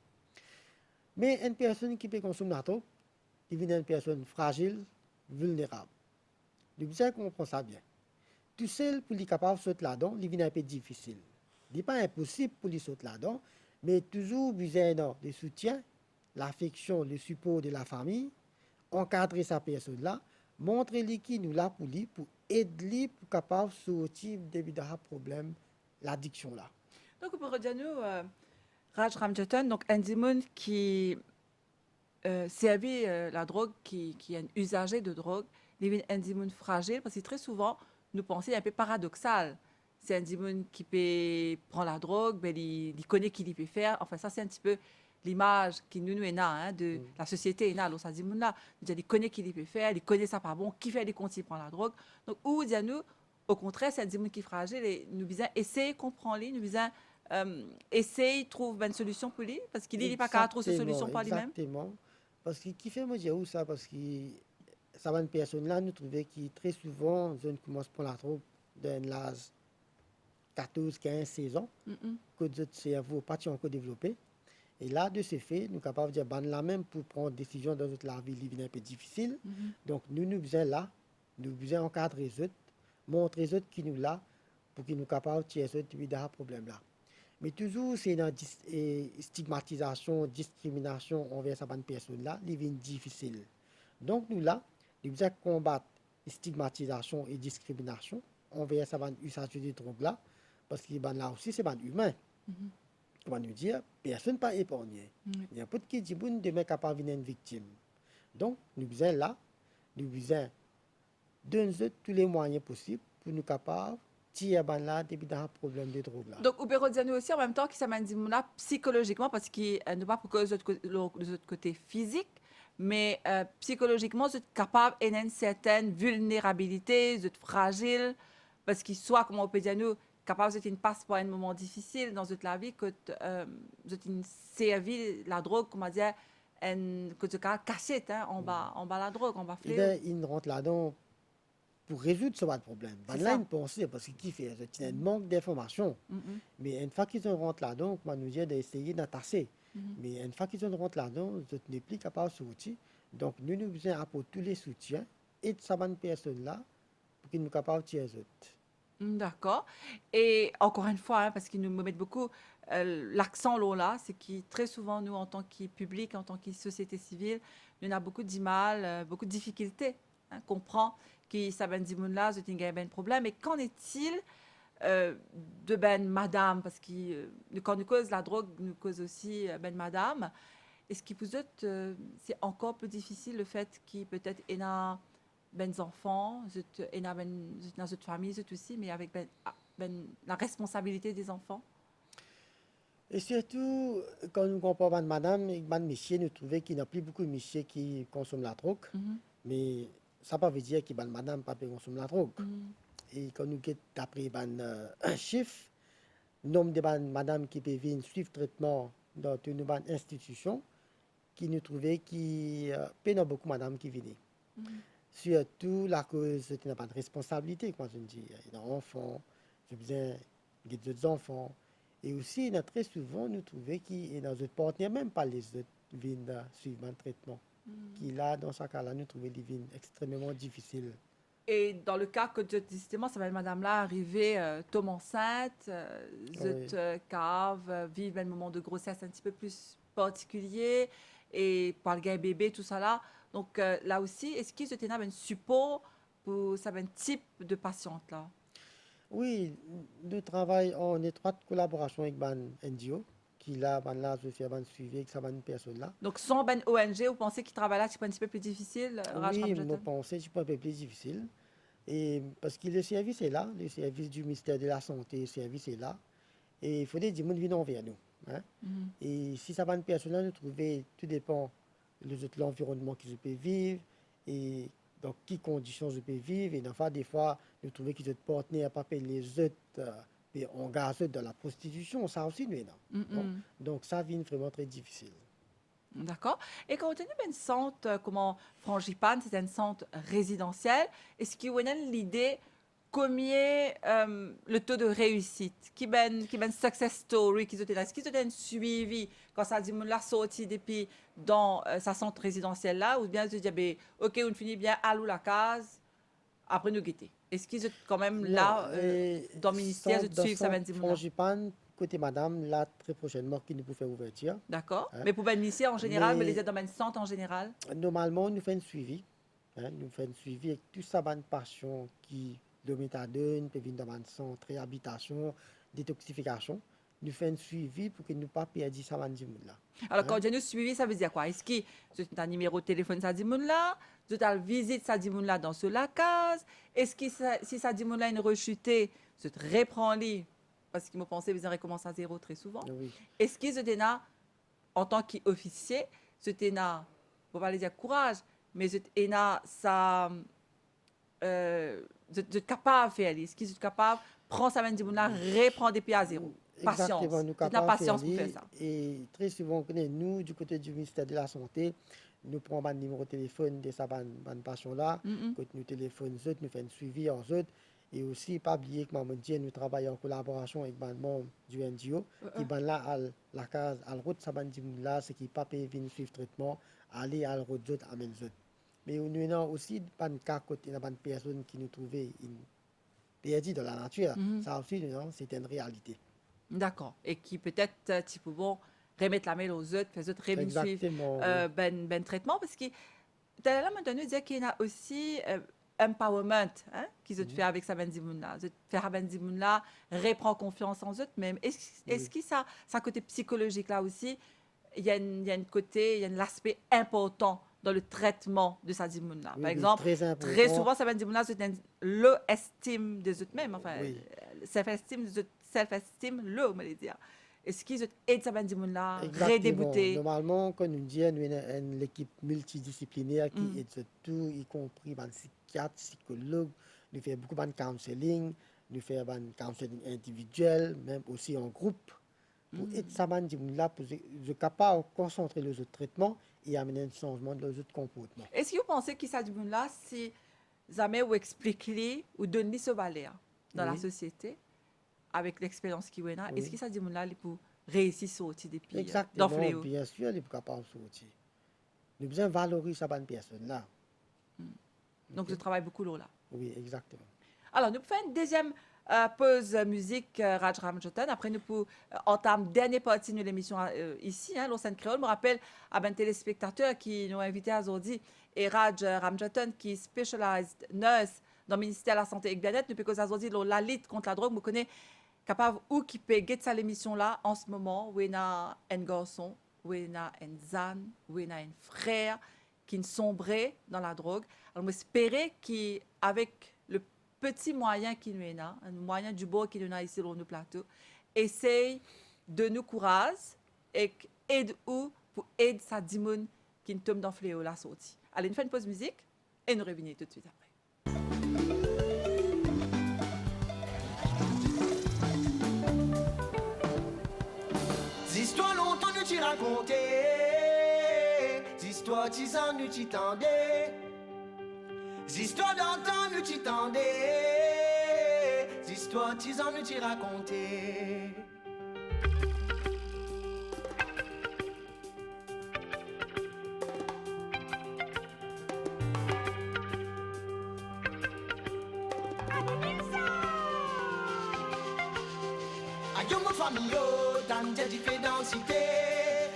Mais une personne qui peut consommer la drogue, il devient une personne fragile, vulnérable. Le besoin comprend ça bien. Tout seul pour lui capable de sauter là-dedans, il devient un peu difficile. Il n'est pas impossible pour lui sauter là-dedans, mais toujours besoin de soutien, l'affection, le support de la famille, encadrer sa personne là, montrer lui qui nous là pour lui, pour aider lui pour capable de sortir de ce problème, l'addiction là. Donc, pour dire nous, Raj Ramjatan, donc un dimun qui servi la drogue, qui est un usager de drogue, il est un dimun fragile, parce que très souvent, nous pensons un peu paradoxal. c'est un dimoun qui peut prendre la drogue, ben, il connaît qu'il peut faire. Enfin, ça, c'est un petit peu l'image qui nous est là, hein, de la société est là. Alors, ça dimoun là, il connaît qu'il peut faire, il connaît ça pas bon, qui fait des comptes, il prend la drogue. Donc, ou, dit nous, au contraire, c'est un dimoun qui est fragile et nous besoin essayer de comprendre lui, nous besoin essayer de trouver une solution pour lui, parce qu'il n'est pas qu'à trouver cette solution par lui-même. Exactement. Parce que qui fait me dire où ça? Parce que ça va une personne là, nous trouvons qui très souvent, je commence par la drogue d'un l'âge 14, 15, 16 ans, Mhm, que notre cerveau pas encore développé. Et là, de ce fait, nous sommes capables de dire, ben, là même pour prendre des décisions dans notre vie, il est un peu difficile. mhm. Donc, nous besoin là, nous besoin encadrer les autres, montrer les autres qui nous là, pour qu'ils nous capables de tirer ce problème là. Mais toujours, c'est une stigmatisation, discrimination envers cette personne-là, qui devient difficile. Donc, nous là, nous devons combattre la stigmatisation et discrimination envers cette usage de drogue-là, parce que ben, là aussi, c'est ben, humain. On va nous dire, personne n'est pas épargné. Mhm. Il y a pas de qui dit, bon, demain, capable de devenir une victime. Donc, nous besoin là, nous besoin donner tous les moyens possibles pour nous capables de tirer ben là, depuis dans un problème de drogue là. Donc, au bureau de nous aussi, en même temps, qui s'amène là psychologiquement, parce qu'il ne pas pour cause de l'autre côté physique, mais psychologiquement, vous êtes capable d'une certaine vulnérabilité, vous êtes fragile, parce qu'il soit, comme on peut dire, nous, capable de une passe par un moment difficile dans votre la vie, que vous êtes une servi la drogue, comment dire, que tu as cachette, hein, en bas la drogue, en bas Et fléau. bien, il rentre là-dedans pour résoudre ce problème. Ben C'est là, ça. une pensée, parce qu'il fait, c'est un manque d'informations. Mhm, Mais une fois qu'ils rentrent là-dedans, on va nous dire d'essayer d'entasser. mhm. Mais une fois qu'ils rentrent là-dedans, vous n'êtes plus capable de sortir. Donc, nous nous besoin apporter tous les soutiens et de ces personnes-là pour qu'ils nous capables de tirer les autres. D'accord. Et encore une fois, hein, parce qu'ils nous mettent beaucoup l'accent là, c'est que très souvent, nous, en tant que public, en tant que société civile, nous avons beaucoup de mal, beaucoup de difficultés. Hein, comprend que ça ben dit là, c'est un ben problème. Et qu'en est-il de ben madame, parce que quand nous cause la drogue, nous cause aussi ben madame. Est-ce que vous êtes, c'est encore plus difficile le fait qu'il peut-être y a ben enfants, et dans notre famille, c'est aussi, mais avec la responsabilité des enfants. Et surtout, quand nous comparons madame et monsieur, nous trouvons qu'il n'y a plus beaucoup de messieurs qui consomment la drogue. Mhm, Mais ça ne veut pas dire que madame ne peut pas consommer la drogue. mhm, Et quand nous avons d'après un chiffre, le nombre de madame qui peuvent venir suivre traitement dans une institution, qui nous trouvait qui peine beaucoup madame qui viennent. mhm. Surtout la cause de pas de responsabilité, comme je dis. Il y a des enfants, j'ai besoin d'autres enfants. Et aussi, il y a très souvent, nous trouvons qu'il y a d'autres partenaires, même pas les autres, viennent suivre un traitement. Qui là, dans ce cas-là, nous trouvons des vies extrêmement difficiles. Et dans le cas que justement, ça va madame-là arriver, tombe enceinte, Oui. cave, vivre un moment de grossesse un petit peu plus particulier, et par le gars bébé, tout ça là. Donc là aussi, est-ce qu'ils étaient un support pour ça un type de patiente là? Oui, nous travaillons en étroite collaboration avec ban NGO, qui là, là, je fais un suivi avec cette personne-là. Donc sans ben ONG, vous pensez qu'ils travaillent là, c'est pas un petit peu plus difficile, Raj Oui, Ramjatan? je pense que c'est un peu plus difficile. Et parce que le service est là, le service du ministère de la Santé, le service est là. Et il faut des gens qui viennent envers nous. Hein. Mhm. Et si ça va une personne, nous trouver, tout dépend de l'environnement qu'ils peuvent vivre et dans quelles conditions je peux vivre. Et des fois, nous trouvons qu'ils sont partenaires, pas payer les autres, et engagés dans la prostitution. Ça aussi, nous, non. Mhm. Donc, ça devient vraiment très difficile. D'accord. Et quand on a une centre comme Frangipane, c'est un centre résidentiel, est-ce qu'il y a l'idée combien le taux de réussite, qui ben success story, est-ce qu'ils ont un suivi quand ça dit la sortie depuis dans sa centre résidentiel là, ou bien se dire ben, ok on finit bien à l'ou la case, après nous guetter. Est-ce qu'ils sont quand même là dans le ministère de suivre ça va dire là? Frangipane, côté madame, là, très prochainement, qui nous peut faire ouverture. D'accord. Hein. Mais pour ben ministère en général, mais Mais- les aides dans le centre en général. Normalement, nous faisons un suivi. Hein, nous faisons un suivi avec tout ça, bonne passion qui de méthadone, peut venir dans un centre, réhabilitation, détoxification. nous faisons un suivi pour que nous ne pas perdre ça là. Alors, quand nous suivi, ça veut dire quoi? Est-ce que c'est un numéro de téléphone, ça dit là? Tu as visite, ça dit là dans ce la case? Est-ce que si ça dit là une rechutée, tu te reprends lit? Parce que me pensais, vous recommencez à zéro très souvent. Oui. Est-ce que tu là, en tant qu'officier, tu là, pour pas dire courage, mais tu là, ça. Tu es capable de faire. Est-ce que tu es capable de prendre ça, là, reprendre des pieds à zéro? Patience. Exactement, nous Tu as capables patience de pour faire faire ça. Et très souvent, nous, du côté du ministère de la Santé, nous prenons un numéro de téléphone de ces patients-là, quand nous téléphonons, nous faisons un suivi en eux. Et aussi, pas oublier que maman dit, nous travaillons en collaboration avec les membres du NGO, qui sont là à la case, à la route, ça là, ce qui pas payé venir suivre traitement, aller à la route, amène eux. Mais nous avons aussi des cas côté des personnes qui nous trouvaient perdues dans la nature. Ça aussi, c'est une réalité. D'accord. Et qui peut-être, tu peux remettre la main aux autres, faire autres suivre Exactement. ben traitement. Parce que, tu as là maintenant dire qu'il y a aussi empowerment qu'ils ont fait avec sa benzimoun-là. Faire benzimoun-là, reprendre confiance en eux même. Est-ce que ça côté psychologique là aussi, il y a l'aspect important dans le traitement de sa dimoun-là. Oui, Par exemple, très souvent, sa benzimoun-là, c'est l'estime des autres même. Enfin, self-esteem, on va dire. Est-ce qu'ils aident sa benzimoun-là, redébouter? Normalement, quand nous disons, nous avons une équipe multidisciplinaire qui aide tout, y compris les psychiatres, psychologues, nous faisons beaucoup de counseling, nous faisons du counseling individuel, même aussi en groupe, pour aider sa benzimoun-là, pour être capable de concentrer les autres traitements et amener un changement dans les autres comportements. Est-ce que vous pensez que ça là si jamais vous expliquez ou donnez ce valeur dans la société avec l'expérience qu'il y a, est-ce que ça là pour réussir à sortir des pieds Exactement, bien sûr, il est capable de sortir. Nous devons valoriser cette personne-là. Donc, je travaille beaucoup là. Oui, exactement. Alors, nous faisons une deuxième pause musique Raj Ramjotan. Après, nous pouvons entamer dernière partie de l'émission ici, l'Océan Créole. Je me rappelle à un téléspectateur qui nous a invités aujourd'hui, et Raj Ramjotan, qui est specialized nurse dans le ministère de la Santé et Bien-être. Nous pouvons aujourd'hui la lutte contre la drogue. Vous connaissez capable ou qui peut guetter l'émission là en ce moment, où il y a un garçon, où il y a un zan, où il y a un frère qui sombré dans la drogue. Alors, j'espère qu'avec le petit moyen qu'il nous a, un moyen du bord qu'il nous a ici sur nos plateaux, essaye de nous courage et aide ou pour aider sa dimoun qui nous tombe dans le fléau la sortie. Allez, nous faisons une pause musique et nous revenons tout de suite après. Histoire longtemps nous t'y raconté, histoire 10 ans nous t'y tendais, histoire d'antan nous t'y tendais, histoire 10 ans nous t'y raconté. Ayo mon famille, t'as dit fait densité.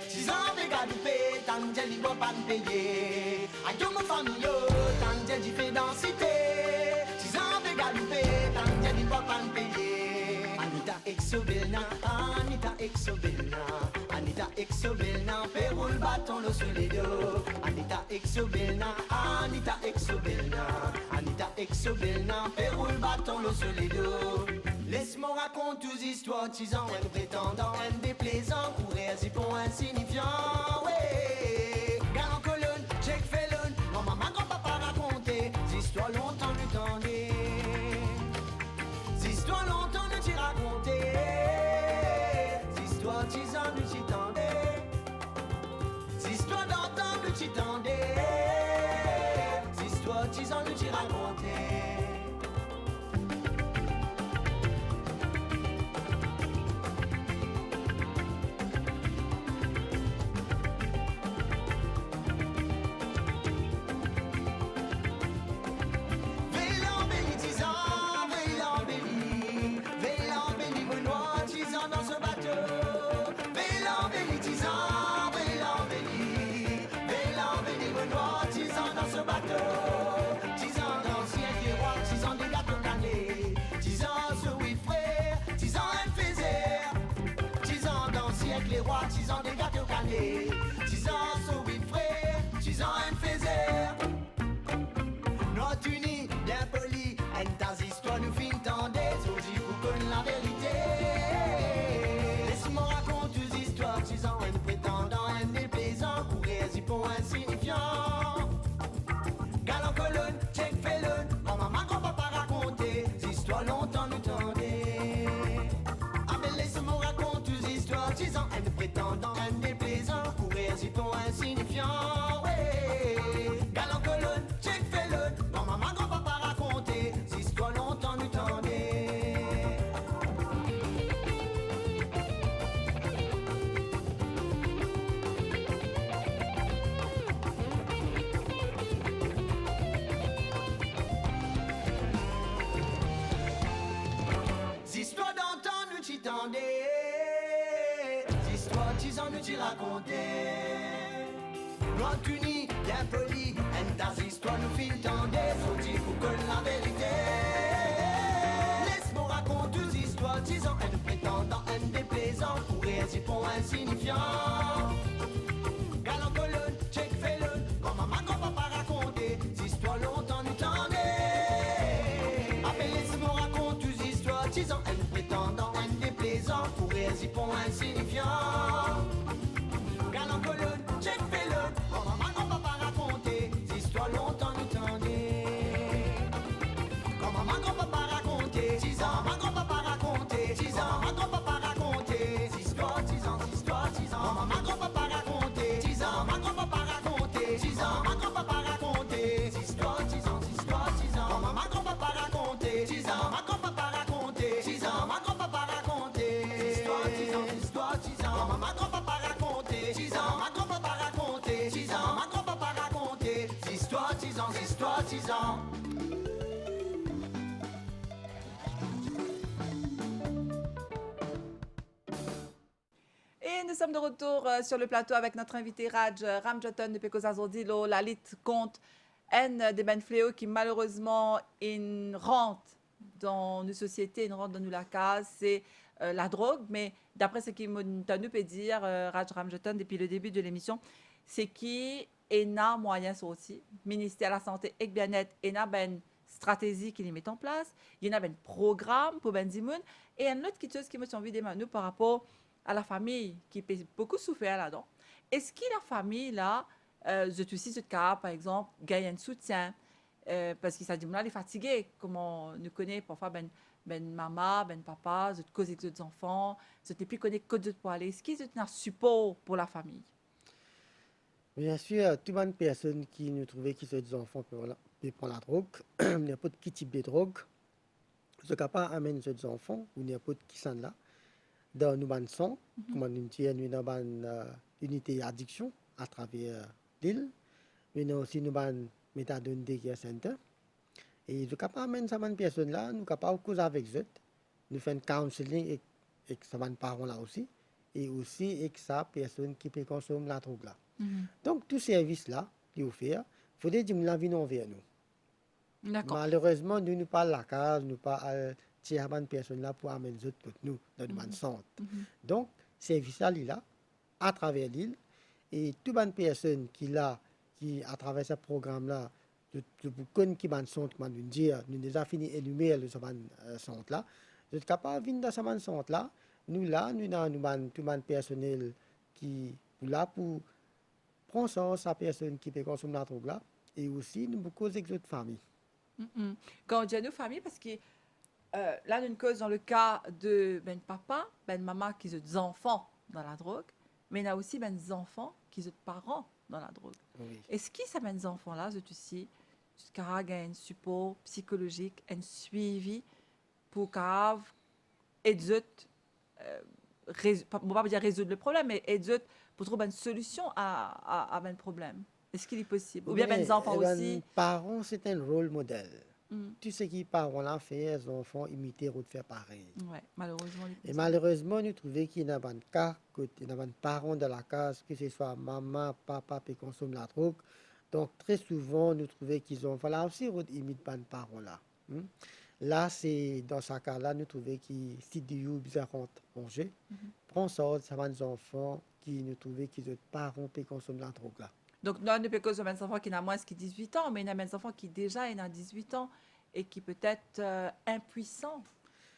6 ans de gadoupé, t'as dit bon pas de payer. Ayo mon famille, t'as dit fait densité. 6 ans de gadoupé, t'as dit bon pas de payer. Anita Exobelna, Anita Exobelna, Anita Exobelna, Pérou le bâton le soledo. Anita Exobelna, Anita Exobelna, Anita Exobelna, Pérou le bâton le soledo. Laisse-moi raconter toutes histoires, 10 ans, un prétendant, un déplaisant, courir si pour insignifiant, ouais. Galant colonne, check felon, maman, ma grand-papa raconter, histoires longtemps nous tendait, histoires longtemps nous t'y raconter, histoires 10 ans nous t'y tendait, histoires d'antan nous t'y tendait, histoires 10 ans nous t'y raconter. froid, 6 ans de gâteau cané. 6 ans sous vide frais, 6 ans un faisaire. Notre uni, bien poli, et tas histoires nous fin tendez, aussi pour connaître la vérité. Laisse-moi raconter des histoires, 6 ans un prétendant, un déplaisant, courir y pour insignifiant. Galant colonne, check felon, maman, grand-papa raconter, des histoires longtemps nous tendez. Ah ben laisse-moi raconter des histoires, 6 ans un prétendant, un déplaisant, courir y pour insignifiant. Ouais. Galant colonne, check felon, maman, grand-papa raconter, des histoires longtemps nous tendez. Histoires d'antan nous t'y tendez, histoires t'y en nous t'y raconter. Notre uni, bien poli, et tas histoires nous fin tendez, faut-il pour connaître la vérité. Laisse-moi raconter des histoires t'y en un prétendant, un déplaisant, pour réagir pour insignifiant. Galant colonne, check felon, quand maman, grand-papa raconter, des histoires longtemps nous tendez. Laisse-moi raconter des histoires, 6 ans, un prétendant, un déplaisant, pour réagir pour insignifiant. Galant colonne, check felon, quand maman, grand-papa raconter, des histoires longtemps nous tendez. Quand maman, grand-papa raconter, 6 ans, maman, grand-papa raconter, 6 ans, maman, grand-papa raconter, des histoires, 6 ans, histoires, 6 ans, maman, grand-papa raconter, 6 ans, maman, grand-papa raconter, 6 ans, maman, grand-papa raconter, des histoires, 6 ans, histoires, 6 ans, maman, grand-papa raconter, 6 ans, maman, grand-papa raconter, 6 ans, maman, grand-papa raconter, des histoires, 6 ans, histoires, 6 ans, maman, grand-papa raconter, 6 ans, maman, grand-papa raconter, 6 ans, maman, grand-papa raconter, des histoires, 6 ans, histoires, 6 ans. Et nous sommes de retour sur le plateau avec notre invité Raj Ramjoton de Pekozazordilo, la lutte contre un des ben fléaux qui malheureusement rentre dans nos sociétés, rentre dans nous la case, c'est la drogue. Mais d'après ce qu'il nous peut dire, Raj Ramjoton, depuis le début de l'émission, c'est qu'il y a moyen aussi. Ministère de la Santé et Bien-être, il y a une stratégie qu'il met en place, il y a un programme pour Ben Zimoun, et une autre chose qui me envie de nous par rapport à la famille qui peut beaucoup souffrir là-dedans. Est-ce que la famille, là, je te cite ce cas, par exemple, gagne un soutien, parce qu'il s'agit de là, les fatigués, comme on nous connaît parfois, ben maman, ben papa, je te cause avec les enfants, je ne plus connais que d'autres pour aller. Est-ce qu'il y a un support pour la famille? Bien sûr, toute bonne personne qui nous trouvait qui sont des enfants peut prendre la drogue, n'importe quel type de drogue, ce capable d'amener ces enfants ou n'importe qui sont là dans nos bandes son, comme on dit, nous avons une unité addiction à travers l'île, mais nous aussi nous avons une méthadone de center. Et nous capable d'amener ces bonnes personnes là, nous capable de causer avec eux, nous faisons un counseling avec ces bonnes parents là aussi, et aussi avec sa personne qui peut consommer la drogue là. Donc, tout service là, qui est offert, il faut dire que la vie non vers nous. Malheureusement, nous ne pas la case, nous pas tirer bonne personne là pour amener les autres pour nous dans une bonne santé. Donc, service là, il est là, à travers l'île, et toute bonne personne qui à travers ce programme là, vous connaissez qui bonne santé, comme nous dire, nous déjà fini énumérer ce bonne santé là, vous êtes capable de venir dans ce bonne santé là, nous avons tout bonne personnel qui là pour prendre ça, sa personne qui peut consommer la drogue là, et aussi nous beaucoup avec d'autres familles. Quand on dit à nos familles, parce que là, une cause dans le cas de ben papa, ben maman qui ont des enfants dans la drogue, mais il y a aussi ben des enfants qui ont des parents dans la drogue. Oui. Est-ce que ces ben enfants-là, je te dis, un support psychologique, un suivi pour aider on va pas dire résoudre le problème, mais aider pour trouver une solution à un problème. Est-ce qu'il est possible? Ou bien les enfants aussi? Les parents, c'est un rôle modèle. Tout ce que les parents là fait, les enfants imiter ou faire pareil. Ouais, malheureusement. Et malheureusement, nous trouvons qu'il y a un cas, il y a un parent de la case, que ce soit maman, papa, qui consomment la drogue. Donc, très souvent, nous trouvons qu'ils ont, voilà aussi, ils imitent pas les parents là. Là, c'est dans ce cas-là, nous trouvons qu'ils si du bizarre en jeu, prend ça, ça va des enfants qui nous trouvaient qu'ils n'ont pas rompu consommer la drogue là. Donc, non, ne peut que des enfants qui n'ont moins que 18 ans, mais il y a des enfants qui déjà ont 18 ans et qui peut-être impuissants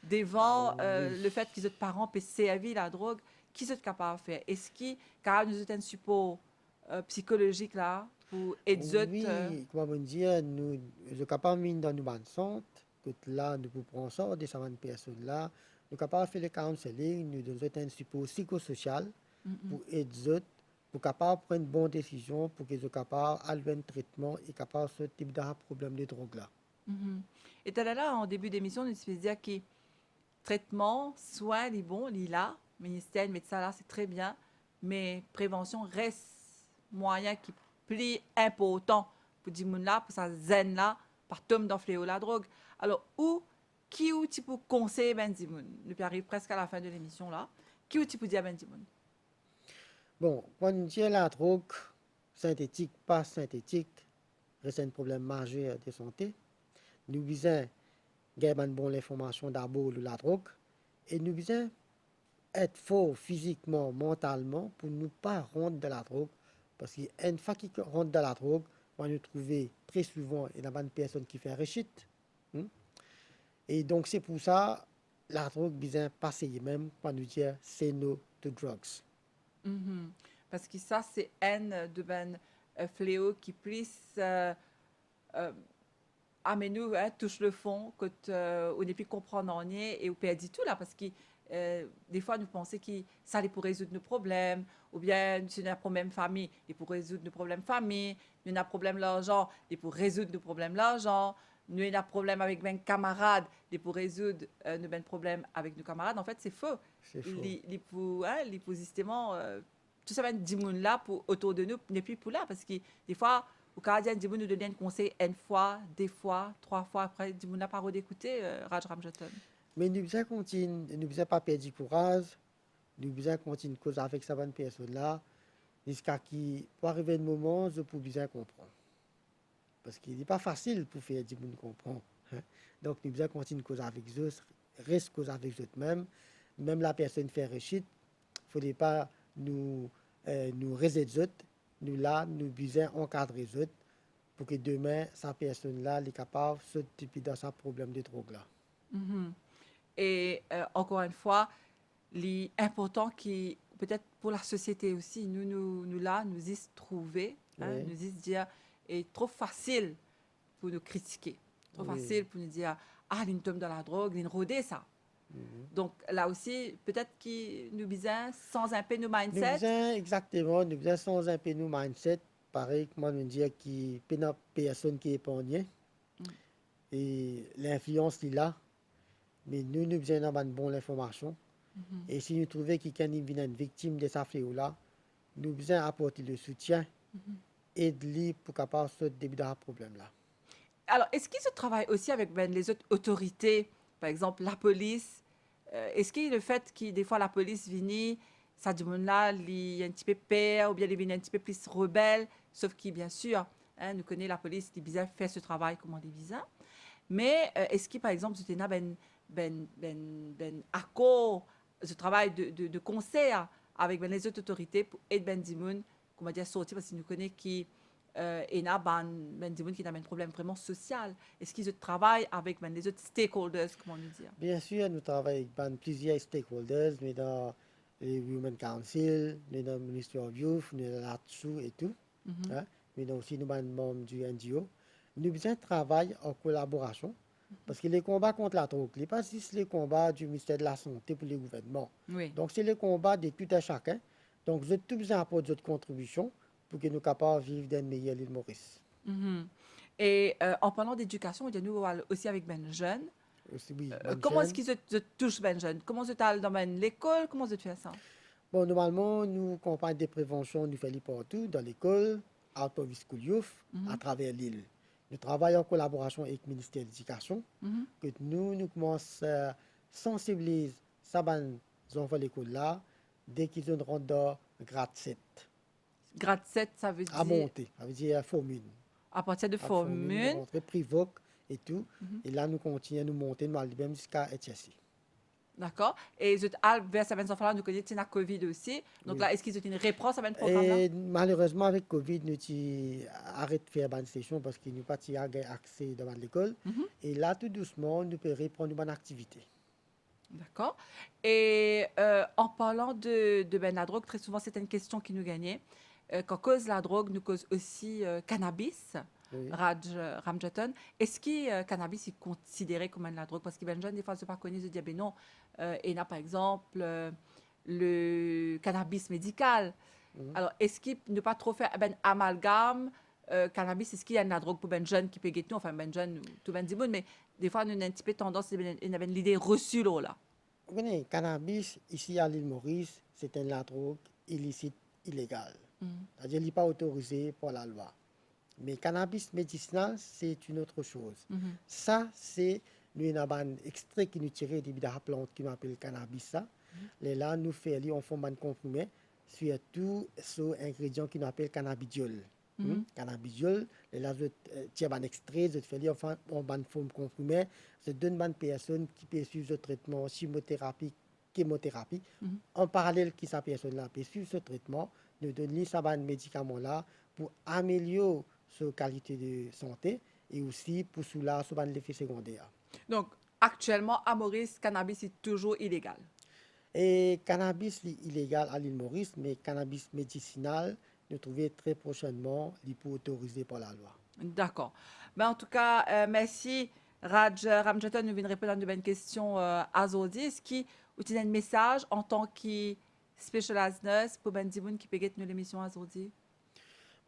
devant le fait qu'ils ont parents peuvent servir la drogue, qui sont capables de faire. Est-ce qu'ils car nous avons un support psychologique là pour aider Oui, comment dire, nous sommes capables de dans nos bandes centres, que là, nous pouvons prendre ça, de ces personnes là, nous sommes capables de faire le counseling, nous donnons un support psychosocial pour aider les autres, pour capables de prendre une bonne décision, pour qu'ils soient capables d'avoir un traitement et capables de ce type de problème de drogue là. Et là, en début d'émission, nous faisons dire que traitement, soin, les bons, les là, ministère, médecin là, c'est très bien, mais prévention reste moyen qui plus important pour dire là, pour sa zen là, par tombe dans fléau la drogue. Alors, qui ou tu peux conseiller Ben Dimoun? Nous arrivons presque à la fin de l'émission là. Qui ou tu peux dire Ben Dimoun? Bon, quand on dit la drogue, synthétique, pas synthétique, reste un problème majeur de santé. Nous besoin gagner une bonne information d'abord de la drogue et nous besoin être fort physiquement, mentalement pour ne pas rentrer dans la drogue. Parce qu'une fois qu'ils rentrent dans la drogue, on va nous trouver très souvent il y a une personne qui fait réussite. Et donc c'est pour ça la drogue besoin passer même quand nous dire c'est no to drugs. Parce que ça, c'est un de ben fléau qui puisse amener nous, touche le fond, quand on n'est plus comprendre rien et on perd tout là, parce que des fois, nous pensons que ça allait pour résoudre nos problèmes, ou bien si on a un problème famille, et pour résoudre nos problèmes famille, nous avons un problème l'argent, et pour résoudre nos problèmes l'argent, nous avons un problème avec mes camarades, et pour résoudre nos problèmes avec nos camarades. En fait, c'est faux. C'est faux. Les positivement, tout ça va être 10 personnes là pour, autour de nous, n'est plus pour là, parce que des fois, au Canadien, 10 personnes nous donnent un conseil une fois, deux fois, trois fois, après 10 personnes n'a pas d'écouter Raj Ramjoton. Mais nous besoin continuer, nous besoin pas perdre du courage, nous besoin continuer cause avec ces bonnes personnes là, jusqu'à qui pour arriver un moment, je peux bien comprendre. Parce qu'il n'est pas facile pour faire du monde comprendre. Donc nous besoin continuer cause avec eux, reste cause avec eux même la personne fait réussite, il ne faut pas nous résoudre nous là, nous besoin encadrer eux pour que demain, cette personne là est capable de sortir dans sa problème de drogue là. Et encore une fois, l'important qui, peut-être pour la société aussi, nous là, nous y trouver, Oui. nous y dire, est trop facile pour nous critiquer, trop Oui. facile pour nous dire, ah, l'une tombe dans la drogue, l'une rodée ça. Donc là aussi, peut-être que nous besoin sans un peu nos Nous mindset. besoin exactement, nous besoin sans un peu nous mindset, pareil comment nous dire qui une personne qui est épargnée et l'influence est là, mais nous besoin d'avoir une bonne information. Et si nous trouvons qu'il y a une victime de ce fléau là, nous besoin apporter le soutien et de lui pour capable de début de problème là. Alors, est-ce qu'ils se travaillent aussi avec les autres autorités, par exemple la police? Est-ce que le fait que des fois la police vient, ça demande là, il est un petit peu peur ou bien il est un petit peu plus rebelle, sauf que bien sûr, nous connaissons la police, les bizarres fait ce travail comme des bizarres. Mais est-ce que par exemple, c'était accord, ce travail de concert avec les autres autorités pour aider Ben Dimoun, comment dire, sortir parce que nous connaissons qui et là, Ben Dimoun qui a un problème vraiment social. Est-ce qu'ils travaillent avec les autres stakeholders, comment nous dire? Bien sûr, nous travaillons avec plusieurs stakeholders, mais dans les Women Council, mais dans le ministère of Youth, nous là-dessous et tout. Mais aussi nous sommes membres du NGO. Nous besoin travailler en collaboration parce que les combats contre la drogue, ce n'est pas juste les combats du ministère de la Santé pour les gouvernements. Oui. Donc, c'est les combats de tout un chacun. Donc, vous avez tout besoin d'apporter votre contribution pour que nous soyons capables de vivre dans une meilleure île Maurice. Et en parlant d'éducation, il y a nous aussi avec Ben Jeune. Aussi, oui, Comment est-ce qu'ils se touchent Ben Jeune? Comment se allent dans l'école? Comment se fait ça? Bon, normalement, nous, campagne de prévention, nous faisons partout, dans l'école, out of school youth, à travers l'île. Nous travaillons en collaboration avec le ministère de l'Éducation, que nous commençons à sensibiliser les enfants de l'école là, dès qu'ils rentrent dans grade 7. Grade 7, ça veut dire... À monter, ça veut dire formule. À partir de À formule, formule. rentrer Privoc et tout. Et là, nous continuons à nous monter, nous allons même jusqu'à HSC. D'accord. Et je vers ces enfants-là, nous connaissons la COVID aussi. Donc Oui. là, est-ce qu'ils ont une réponse à ce programme-là? Et malheureusement, avec Covid, nous arrêtons de faire bonne session parce qu'il n'y a pas accès devant l'école. Mhm. Et là, tout doucement, nous pouvons reprendre une bonne activité. D'accord. Et en parlant de la drogue, très souvent, c'est une question qui nous gagnait. Quand cause la drogue, nous cause aussi cannabis, Oui. Ramjaton. Est-ce que cannabis est considéré comme la drogue? Parce que les jeunes, des fois, ne sont pas connus, ils disent, ben non, il y a par exemple le cannabis médical. Mhm. Alors, est-ce qu'il ne pas trop faire ben, amalgame cannabis, est-ce qu'il y a une drogue pour ben jeune qui peut guetter, enfin ben jeune, tout ben dimoun, mais des fois, nous avons un petit peu tendance, il y a l'idée reçue là. Vous connaissez, cannabis, ici à l'île Maurice, c'est une drogue illicite, illégale. Mhm. C'est-à-dire qu'il n'est pas autorisé par la loi. Mais cannabis médicinal, c'est une autre chose. Mhm. Ça, c'est un extrait qui nous tire de la plante qui m'appelle cannabis. Ça. Et là, nous faisons, on fait un comprimé sur tout ce ingrédient qui nous appelle cannabidiol. Cannabidiol, et là, je tire un extrait, je fais enfin une forme comprimée, je donne à une personne qui peut suivre ce traitement chimiothérapie, kémothérapie. En parallèle, qui cette personne-là peut suivre ce traitement, nous donnons ce médicament-là pour améliorer sa qualité de santé et aussi pour soulager l'effet secondaire. Donc, actuellement, à Maurice, cannabis est toujours illégal. Et cannabis illégal à l'île Maurice, mais cannabis médicinal, nous trouvons très prochainement, il peut autorisé par la loi. D'accord. Ben, en tout cas, merci, Ramjaton, nous venons répondre à une bonne question à Zodi. Est-ce qu'il y a un message en tant que specialized nurse pour Ben Dimoun qui peut guetter nous l'émission à Zodi?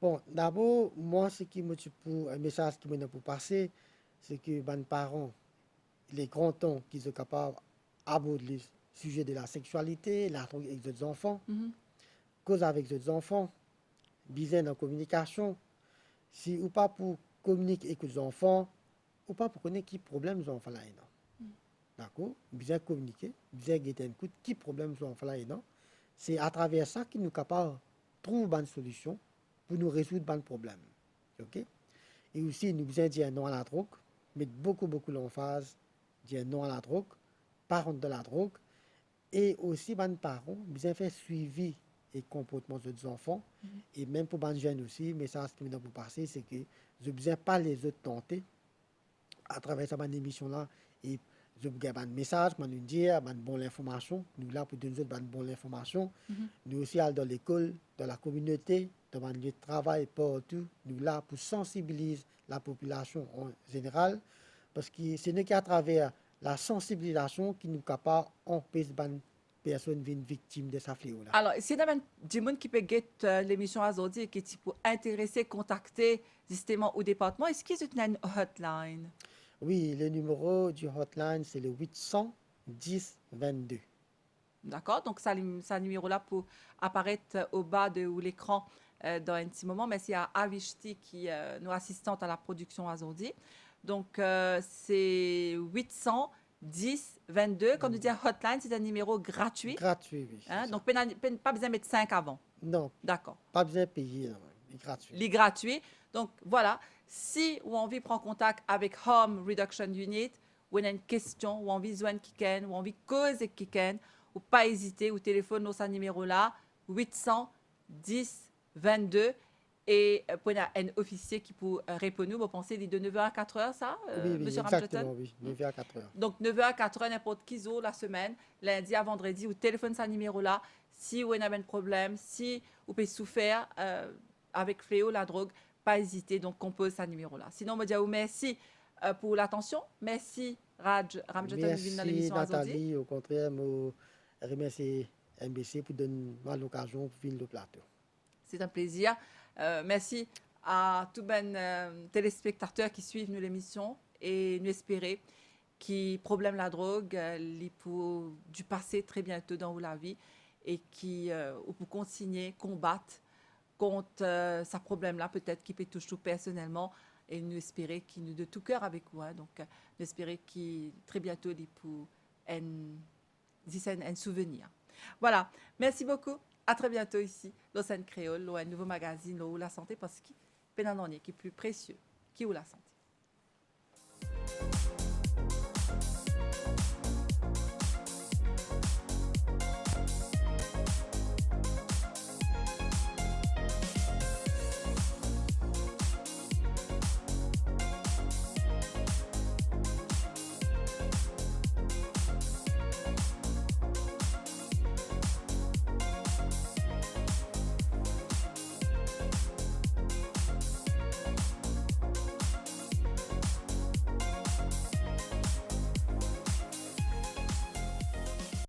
Bon, d'abord, moi, ce qui me pour un message qui me pour passer, c'est que les parents, les grands temps qui sont capables d'aborder le sujet de la sexualité, la drogue avec les enfants, cause avec les enfants, besoin de communication. Si ou pas pour communiquer avec les enfants, ou pas pour connaître qui problème les enfants là. D'accord? Besoin de communiquer, besoin de écouter qui problème les enfants là. C'est à travers ça que nous sommes capables de trouver une solution pour nous résoudre les problèmes. Okay? Et aussi, nous besoin de dire non à la drogue, mettre beaucoup l'emphase, dire non à la drogue, pas rendre de la drogue, et aussi, les parents besoin faire suivi et comportement des enfants, et même pour les jeunes aussi, mais ça, ce qui me pour passer, c'est que je ne besoin pas les autres tenter à travers cette émission-là, et je vous un message, je nous dire, une bonne information, nous là pour donner une bonne information, nous aussi dans l'école, dans la communauté, dans le lieu de travail, partout, nous là pour sensibiliser la population en général, parce que c'est nous qui à travers la sensibilisation qui nous capable d'empêcher les personnes de devenir victimes de ce fléau-là. Alors, s'il y a des gens qui peuvent guetter l'émission à Zodi et qui sont intéressés, contacter justement au département, est-ce qu'ils ont une hotline? Oui, le numéro du hotline, c'est le 810 22. D'accord? Donc, ça numéro-là pour apparaître au bas de l'écran dans un petit moment. Merci à Avishti qui nous assistante à la production à Zodi. Donc, c'est 810 22. Quand on dit hotline, c'est un numéro gratuit. Gratuit, oui. Hein? Donc, pas besoin de mettre 5 avant. Non, D'accord. pas besoin de payer, non, c'est gratuit. Les gratuits. Donc, voilà. Si vous avez envie de prendre contact avec Home Reduction Unit, ou vous avez une question, ou envie de joindre quelqu'un, ou envie de causer quelqu'un, ou pas hésiter, ou téléphone dans ce numéro-là, 810 22. Et pour un officier qui peut répondre, vous pensez de 9h à 4h, ça, Oui, monsieur exactement, Ramjaton? oui, 9h à 4h. Donc, 9h à 4h, n'importe qui jour la semaine, lundi à vendredi, ou téléphone ce numéro-là. Si vous avez un problème, si vous pouvez souffrir avec fléau, la drogue, pas hésiter, donc compose ce numéro-là. Sinon, je dis merci pour l'attention. Merci, Ramjaton, de venir dans Merci l'émission à Zodi. Nathalie, au contraire, je remercie MBC pour donner l'occasion pour venir le plateau. C'est un plaisir. Merci à tous les téléspectateurs qui suivent nous l'émission et nous espérer qui problème la drogue, pour du passé très bientôt dans la vie et qui pour continuer combattre contre ce problème-là, peut-être qui peut toucher tout personnellement et nous espérer qu'il nous de tout cœur avec vous. Donc, nous espérer qu'il très bientôt il pour un souvenir. Voilà. Merci beaucoup. À très bientôt ici, dans Scène Créole, un nouveau magazine où la santé, parce que c'est qui est plus précieux, qui ou la santé.